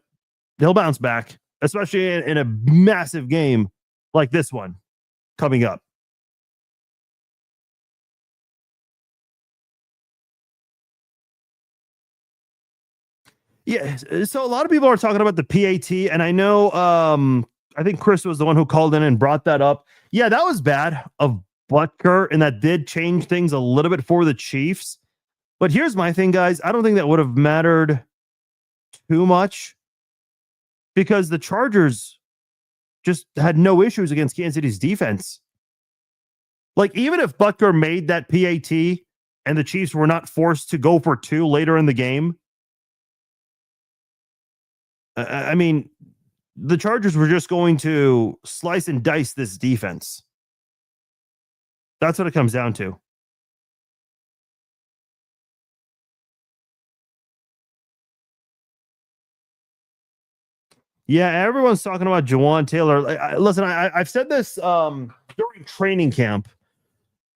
Speaker 1: he'll bounce back, especially in a massive game like this one coming up. Yeah, so a lot of people are talking about the PAT, and I know I think Chris was the one who called in and brought that up. Yeah, that was bad of Butker, and that did change things a little bit for the Chiefs. But here's my thing, guys. I don't think that would have mattered too much because the Chargers just had no issues against Kansas City's defense. Like, even if Butker made that PAT and the Chiefs were not forced to go for 2 later in the game, I mean, the Chargers were just going to slice and dice this defense. That's what it comes down to. Yeah, everyone's talking about Jawaan Taylor. Listen, I've said this during training camp.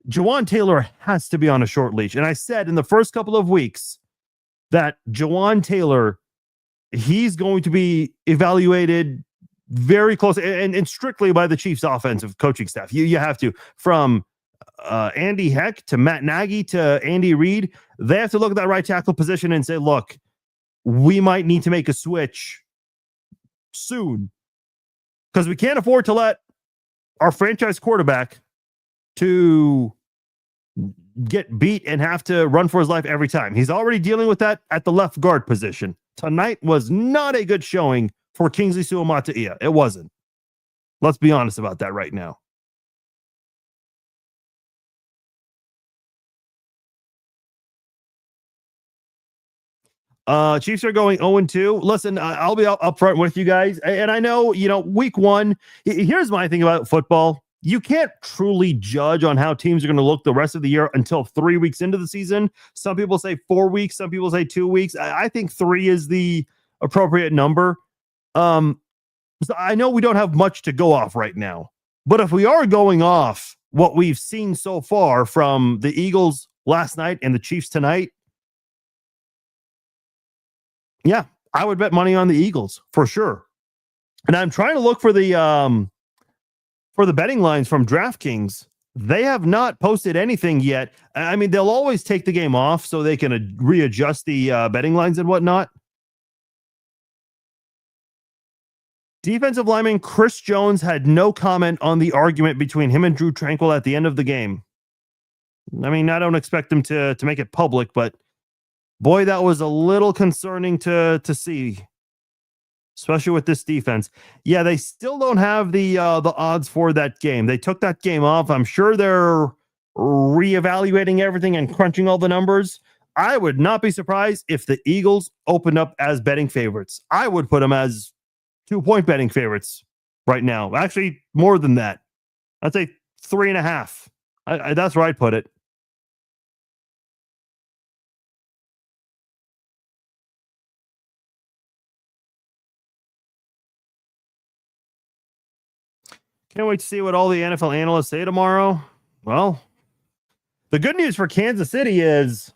Speaker 1: Jawaan Taylor has to be on a short leash. And I said in the first couple of weeks that Jawaan Taylor, he's going to be evaluated very close and strictly by the Chiefs offensive coaching staff. You have to, from Andy Heck to Matt Nagy to Andy Reid, they have to look at that right tackle position and say, look, we might need to make a switch soon, because we can't afford to let our franchise quarterback to get beat and have to run for his life every time. He's already dealing with that at the left guard position. Tonight was not a good showing for Kingsley Suamataia. It wasn't. Let's be honest about that right now. Chiefs are going 0-2. Listen, I'll be up front with you guys. And I know, week 1, here's my thing about football. You can't truly judge on how teams are going to look the rest of the year until 3 weeks into the season. Some people say 4 weeks. Some people say 2 weeks. I think 3 is the appropriate number. So I know we don't have much to go off right now, but if we are going off what we've seen so far from the Eagles last night and the Chiefs tonight, yeah, I would bet money on the Eagles for sure. And I'm trying to look for the betting lines from DraftKings. They have not posted anything yet. I mean, they'll always take the game off so they can readjust the betting lines and whatnot. Defensive lineman Chris Jones had no comment on the argument between him and Drew Tranquill at the end of the game. I mean, I don't expect him to make it public, but boy, that was a little concerning to see, especially with this defense. Yeah, they still don't have the odds for that game. They took that game off. I'm sure they're reevaluating everything and crunching all the numbers. I would not be surprised if the Eagles opened up as betting favorites. I would put them as 2-point betting favorites right now. Actually, more than that. I'd say 3.5. That's where I'd put it. Can't wait to see what all the NFL analysts say tomorrow. Well, the good news for Kansas City is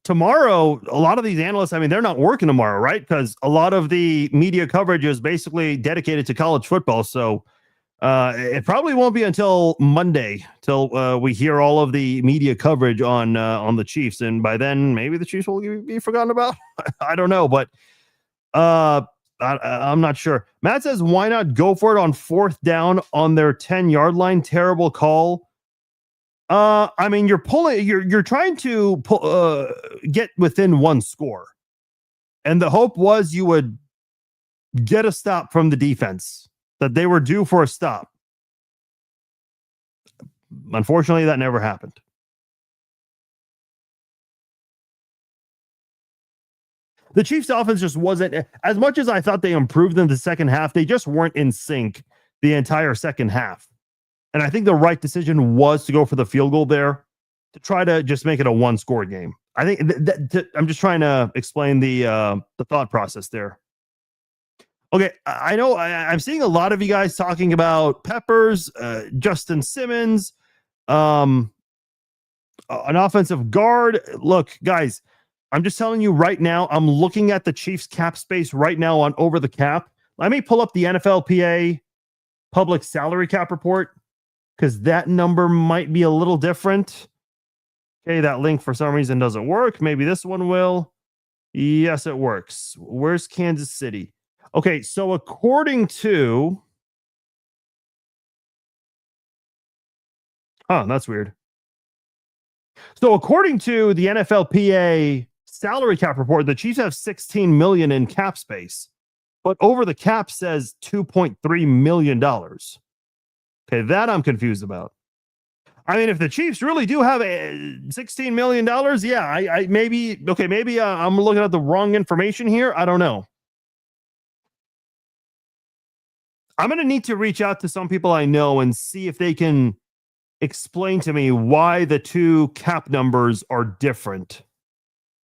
Speaker 1: tomorrow, a lot of these analysts, I mean, they're not working tomorrow, right? Because a lot of the media coverage is basically dedicated to college football. So it probably won't be until Monday till we hear all of the media coverage on the Chiefs. And by then, maybe the Chiefs will be forgotten about. I don't know, but I'm not sure. Matt says, why not go for it on 4th down on their 10-yard line? Terrible call. I mean, you're trying to get within 1 score. And the hope was you would get a stop from the defense, that they were due for a stop. Unfortunately, that never happened. The Chiefs offense just wasn't, as much as I thought they improved in the second half, they just weren't in sync the entire second half. And I think the right decision was to go for the field goal there to try to just make it a 1-score game. I think I'm just trying to explain the thought process there. Okay, I know I'm seeing a lot of you guys talking about Peppers, Justin Simmons, an offensive guard. Look, guys, I'm just telling you right now, I'm looking at the Chiefs cap space right now on Over the Cap. Let me pull up the NFLPA public salary cap report, because that number might be a little different. Okay, that link for some reason doesn't work. Maybe this one will. Yes, it works. Where's Kansas City? Okay, so according to... Oh, that's weird. So according to the NFLPA salary cap report, the Chiefs have $16 million in cap space. but over the cap says $2.3 million. Okay, that I'm confused about. I mean, if the Chiefs really do have $16 million, yeah, I maybe I'm looking at the wrong information here. I don't know. I'm going to need to reach out to some people I know and see if they can explain to me why the two cap numbers are different.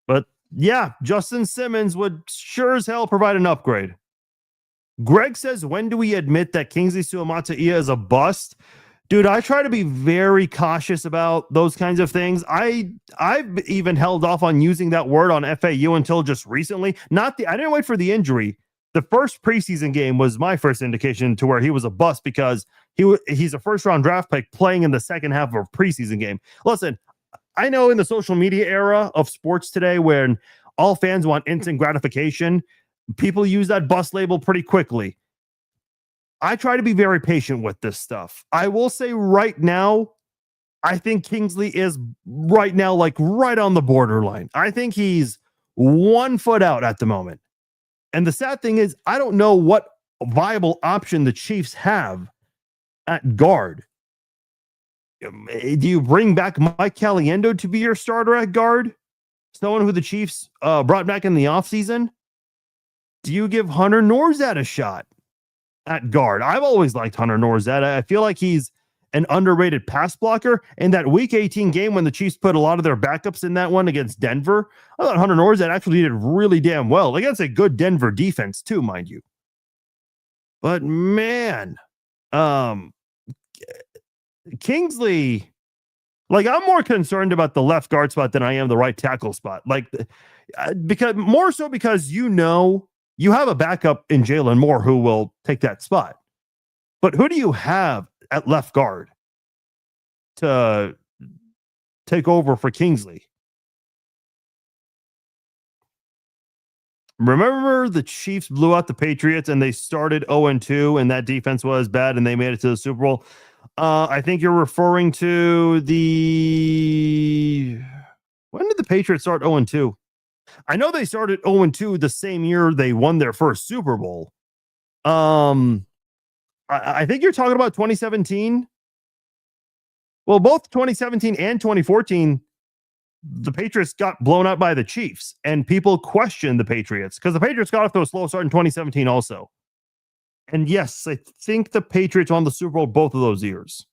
Speaker 1: But yeah, Justin Simmons would sure as hell provide an upgrade. Greg says, when do we admit that Kingsley Suamataia is a bust? Dude, I try to be very cautious about those kinds of things. I've even held off on using that word on FAU until just recently. I didn't wait for the injury. The first preseason game was my first indication to where he was a bust because he's a first-round draft pick playing in the second half of a preseason game. Listen, I know in the social media era of sports today, when all fans want instant gratification, people use that bust label pretty quickly. I try to be very patient with this stuff. I will say right now, I think Kingsley is right now like right on the borderline. I think he's 1 foot out at the moment. And the sad thing is, I don't know what viable option the Chiefs have at guard. Do you bring back Mike Caliendo to be your starter at guard? Someone who the Chiefs brought back in the offseason? Do you give Hunter Norzad a shot at guard? I've always liked Hunter Norzad. I feel like he's an underrated pass blocker. In that Week 18 game when the Chiefs put a lot of their backups in that one against Denver, I thought Hunter Norzad actually did really damn well against a good Denver defense too, mind you. But man, Kingsley, like, I'm more concerned about the left guard spot than I am the right tackle spot. Like, because you have a backup in Jalen Moore who will take that spot. But who do you have at left guard to take over for Kingsley? Remember the Chiefs blew out the Patriots and they started 0-2 and that defense was bad and they made it to the Super Bowl. I think you're referring to when did the Patriots start 0-2? I know they started 0-2 the same year they won their first Super Bowl. I think you're talking about 2017. Well, both 2017 and 2014, the Patriots got blown out by the Chiefs, and people questioned the Patriots because the Patriots got off to a slow start in 2017 also. And yes, I think the Patriots won the Super Bowl both of those years.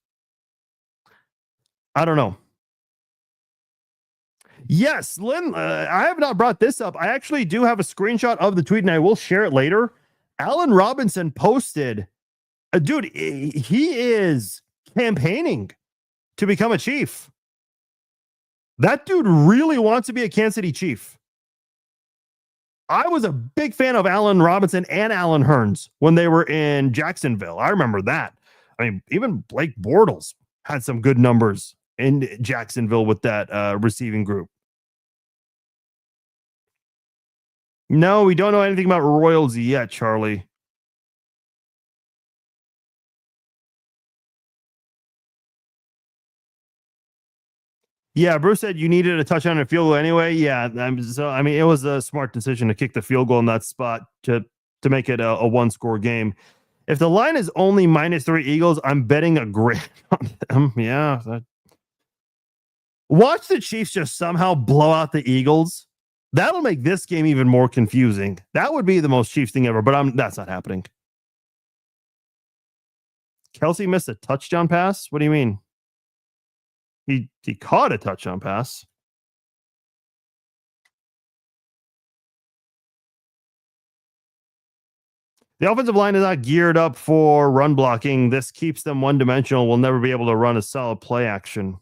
Speaker 1: I don't know. Yes, Lynn, I have not brought this up. I actually do have a screenshot of the tweet, and I will share it later. Allen Robinson posted, dude, he is campaigning to become a Chief. That dude really wants to be a Kansas City Chief. I was a big fan of Allen Robinson and Allen Hurns when they were in Jacksonville. I remember that. I mean, even Blake Bortles had some good numbers in Jacksonville with that receiving group. No, we don't know anything about Royals yet, Charlie. Yeah, Bruce said you needed a touchdown and a field goal anyway. Yeah, it was a smart decision to kick the field goal in that spot to make it a one-score game. If the line is only -3 Eagles, I'm betting a grand on them. Yeah. Watch the Chiefs just somehow blow out the Eagles. That'll make this game even more confusing. That would be the most Chiefs thing ever, but that's not happening. Kelsey missed a touchdown pass? What do you mean? He caught a touchdown pass. The offensive line is not geared up for run blocking. This keeps them one-dimensional. We'll never be able to run a solid play action.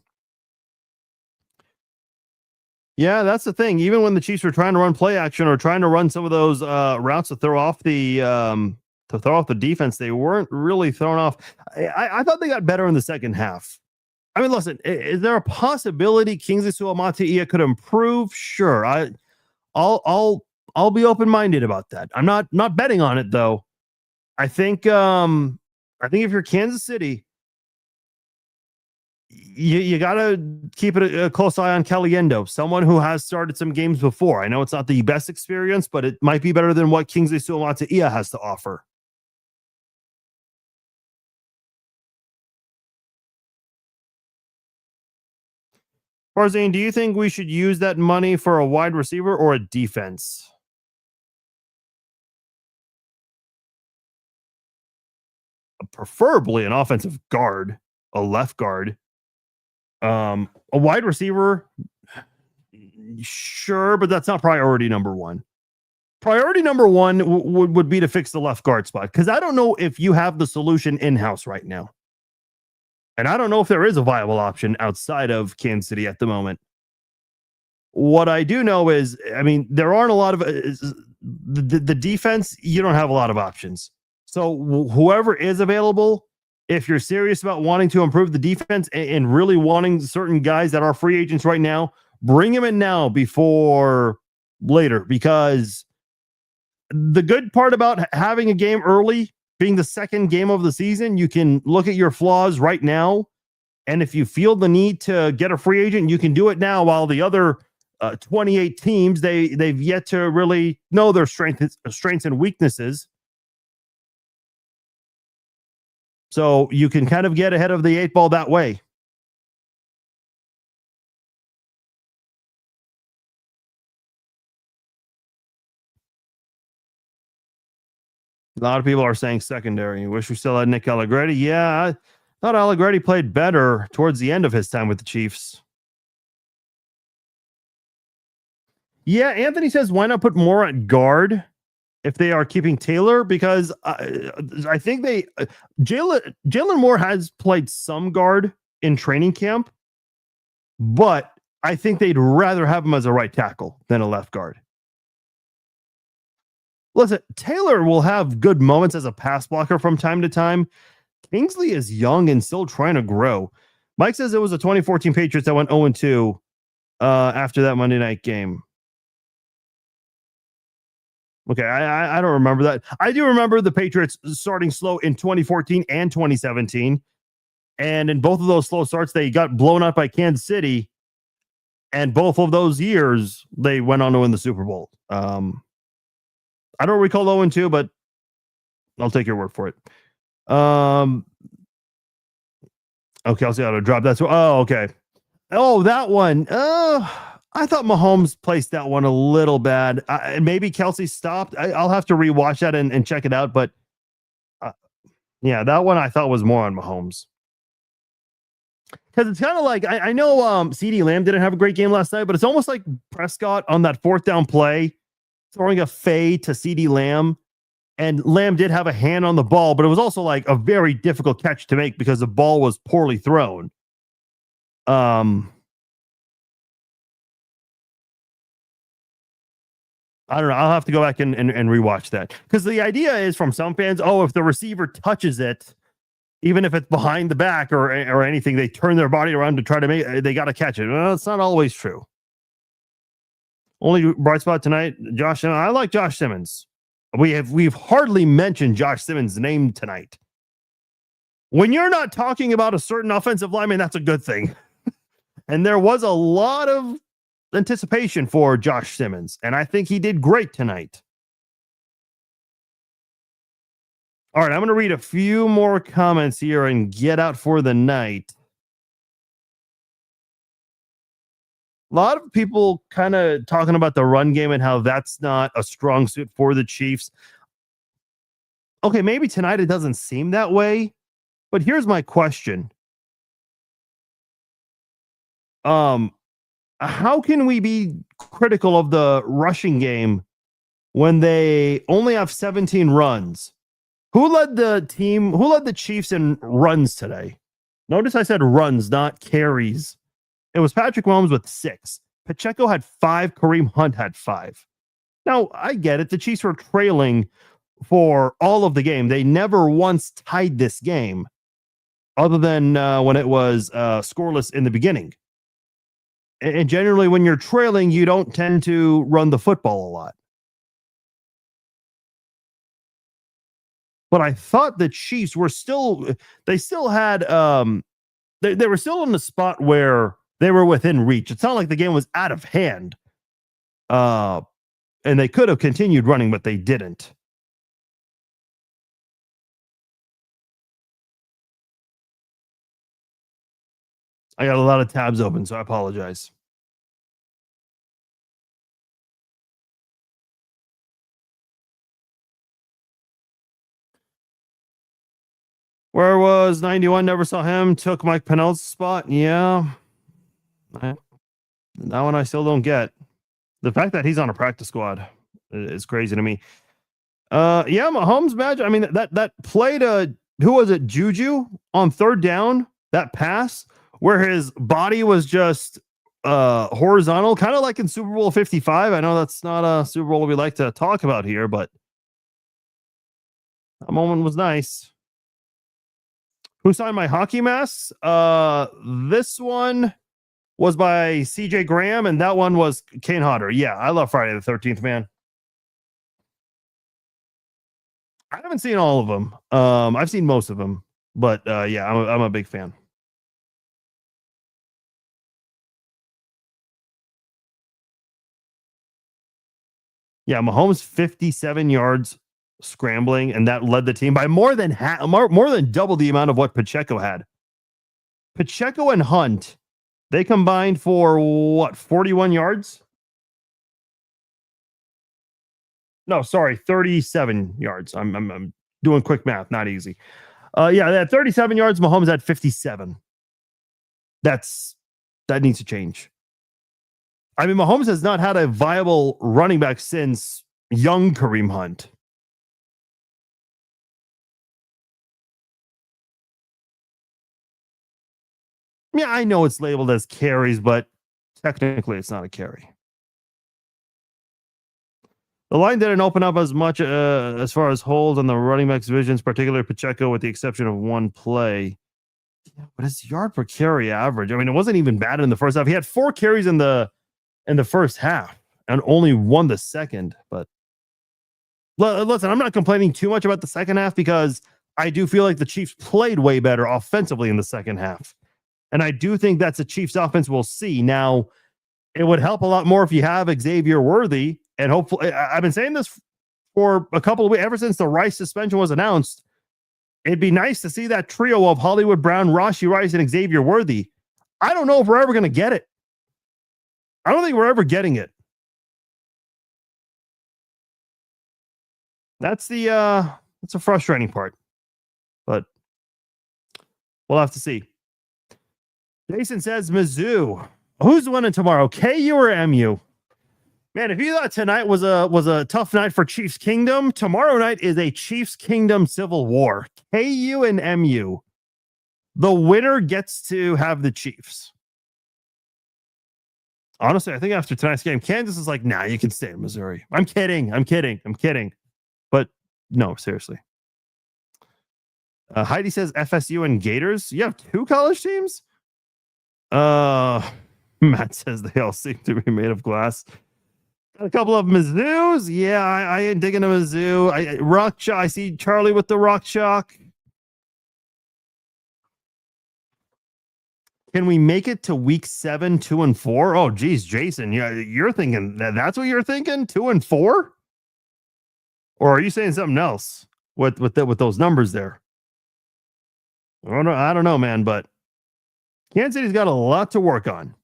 Speaker 1: Yeah, that's the thing. Even when the Chiefs were trying to run play action or trying to run some of those routes to throw off the defense, they weren't really thrown off. I thought they got better in the second half. I mean, listen, is there a possibility Kingsley Suamataia could improve? Sure. I'll be open-minded about that. I'm not betting on it though. I think if you're Kansas City, you got to keep a close eye on Caliendo, someone who has started some games before. I know it's not the best experience, but it might be better than what Kingsley Suamataia has to offer. Farzane, do you think we should use that money for a wide receiver or a defense? Preferably an offensive guard, a left guard. A wide receiver, sure, but that's not priority number one. Priority number one would be to fix the left guard spot, because I don't know if you have the solution in-house right now. And I don't know if there is a viable option outside of Kansas City at the moment. What I do know is, I mean, there aren't a lot of the defense. You don't have a lot of options. So whoever is available, if you're serious about wanting to improve the defense and really wanting certain guys that are free agents right now, bring them in now before later. Because the good part about having a game early, being the second game of the season, you can look at your flaws right now. And if you feel the need to get a free agent, you can do it now, while the other 28 teams, they've yet to really know their strengths and weaknesses. So you can kind of get ahead of the 8 ball that way. A lot of people are saying secondary. Wish we still had Nick Allegretti. Yeah, I thought Allegretti played better towards the end of his time with the Chiefs. Yeah, Anthony says, why not put more at guard if they are keeping Taylor? Because I think Jalen Moore has played some guard in training camp, but I think they'd rather have him as a right tackle than a left guard. Listen, Taylor will have good moments as a pass blocker from time to time. Kingsley is young and still trying to grow. Mike says it was the 2014 Patriots that went 0-2 after that Monday night game. Okay, I don't remember that. I do remember the Patriots starting slow in 2014 and 2017. And in both of those slow starts, they got blown out by Kansas City. And both of those years, they went on to win the Super Bowl. I don't recall 0-2, but I'll take your word for it. Okay, I'll see how to drop that. Oh, okay. Oh, that one. I thought Mahomes placed that one a little bad. Maybe Kelsey stopped. I'll have to rewatch that and check it out. But yeah, that one I thought was more on Mahomes. Because it's kind of like, I know CeeDee Lamb didn't have a great game last night, but it's almost like Prescott on that 4th down play, throwing a fade to CeeDee Lamb. And Lamb did have a hand on the ball, but it was also like a very difficult catch to make because the ball was poorly thrown. I don't know. I'll have to go back and rewatch that. Because the idea is from some fans, if the receiver touches it, even if it's behind the back or anything, they turn their body around to try to they got to catch it. Well, it's not always true. Only bright spot tonight, Josh. I like Josh Simmons. We've hardly mentioned Josh Simmons' name tonight. When you're not talking about a certain offensive lineman, that's a good thing. And there was a lot of anticipation for Josh Simmons, and I think he did great tonight. All right, I'm going to read a few more comments here and get out for the night. A lot of people kind of talking about the run game and how that's not a strong suit for the Chiefs. Okay, maybe tonight it doesn't seem that way, but here's my question. How can we be critical of the rushing game when they only have 17 runs? Who led the Chiefs in runs today? Notice I said runs, not carries. It was Patrick Mahomes with 6. Pacheco had 5. Kareem Hunt had 5. Now, I get it. The Chiefs were trailing for all of the game. They never once tied this game, other than when it was scoreless in the beginning. And generally, when you're trailing, you don't tend to run the football a lot. But I thought the Chiefs were still had they were still in the spot where they were within reach. It's not like the game was out of hand. And they could have continued running, but they didn't. I got a lot of tabs open, so I apologize. Where was 91? Never saw him. Took Mike Pennell's spot. Yeah. That one I still don't get. The fact that he's on a practice squad is crazy to me. Yeah, Mahomes match. I mean, that play to, who was it? Juju on third down, that pass where his body was just horizontal, kind of like in Super Bowl 55. I know that's not a Super Bowl we like to talk about here, but that moment was nice. Who signed my hockey masks? This one was by CJ Graham, and that one was Kane Hodder. Yeah, I love Friday the 13th, man. I haven't seen all of them. I've seen most of them, but yeah, I'm a big fan. Yeah, Mahomes 57 yards scrambling, and that led the team by more than double the amount of what Pacheco had. Pacheco and Hunt, they combined for what, 41 yards? No, sorry, 37 yards. I'm doing quick math, not easy. Yeah, they had 37 yards. Mahomes had 57. That needs to change. I mean, Mahomes has not had a viable running back since young Kareem Hunt. Yeah, I know it's labeled as carries, but technically it's not a carry. The line didn't open up as much as far as holds on the running back's divisions, particularly Pacheco, with the exception of one play. Yeah, but his yard per carry average, I mean, it wasn't even bad in the first half. He had 4 carries in the first half and only 1 the second. But listen, I'm not complaining too much about the second half because I do feel like the Chiefs played way better offensively in the second half. And I do think that's a Chiefs offense we'll see. Now, it would help a lot more if you have Xavier Worthy. And hopefully, I've been saying this for a couple of weeks, ever since the Rice suspension was announced. It'd be nice to see that trio of Hollywood Brown, Rashee Rice, and Xavier Worthy. I don't know if we're ever going to get it. I don't think we're ever getting it. That's a frustrating part. But we'll have to see. Jason says Mizzou. Who's winning tomorrow, KU or MU? Man, if you thought tonight was a tough night for Chiefs Kingdom, tomorrow night is a Chiefs Kingdom civil war. KU and MU. The winner gets to have the Chiefs. Honestly, I think after tonight's game, Kansas is like, nah, you can stay in Missouri. I'm kidding. But no, seriously. Heidi says FSU and Gators. You have 2 college teams? Matt says they all seem to be made of glass. Got a couple of Mizzous. Yeah, I ain't digging a Mizzou. Rock Chalk. I see Charlie with the Rock Chalk. Can we make it to week 7, 2-4? Oh, geez, Jason. Yeah, you're thinking that's what you're thinking? 2-4? Or are you saying something else with those numbers there? I don't know, man, but Kansas City's got a lot to work on.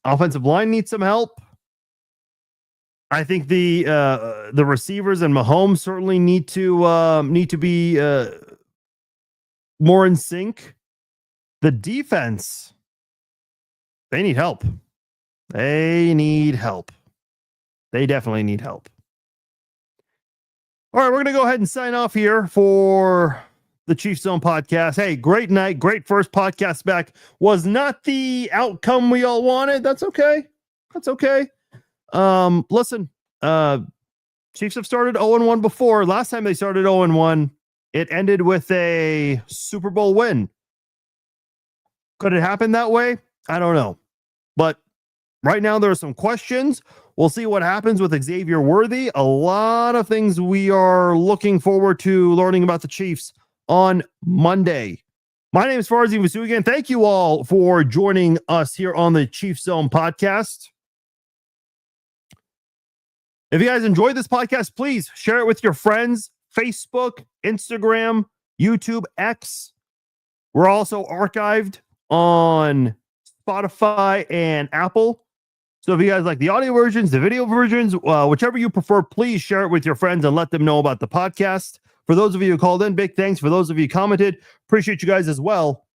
Speaker 1: Offensive line needs some help. I think the receivers and Mahomes certainly need to be more in sync. The defense, they need help. They definitely need help. All right, we're going to go ahead and sign off here for the Chiefs Zone podcast. Hey, great night. Great first podcast back. Was not the outcome we all wanted. That's okay. Listen, Chiefs have started 0-1 before. Last time they started 0-1, it ended with a Super Bowl win. Could it happen that way? I don't know. But right now there are some questions. We'll see what happens with Xavier Worthy. A lot of things we are looking forward to learning about the Chiefs on Monday. My name is Farzi Vasu again. Thank you all for joining us here on the Chiefs Zone podcast. If you guys enjoyed this podcast, please share it with your friends. Facebook, Instagram, YouTube, X. We're also archived on Spotify and Apple. So if you guys like the audio versions, the video versions, whichever you prefer, please share it with your friends and let them know about the podcast. For those of you who called in, big thanks. For those of you who commented, appreciate you guys as well.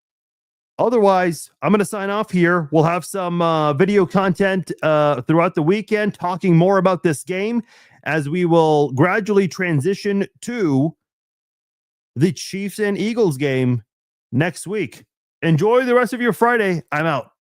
Speaker 1: Otherwise, I'm going to sign off here. We'll have some video content throughout the weekend talking more about this game as we will gradually transition to the Chiefs and Eagles game next week. Enjoy the rest of your Friday. I'm out.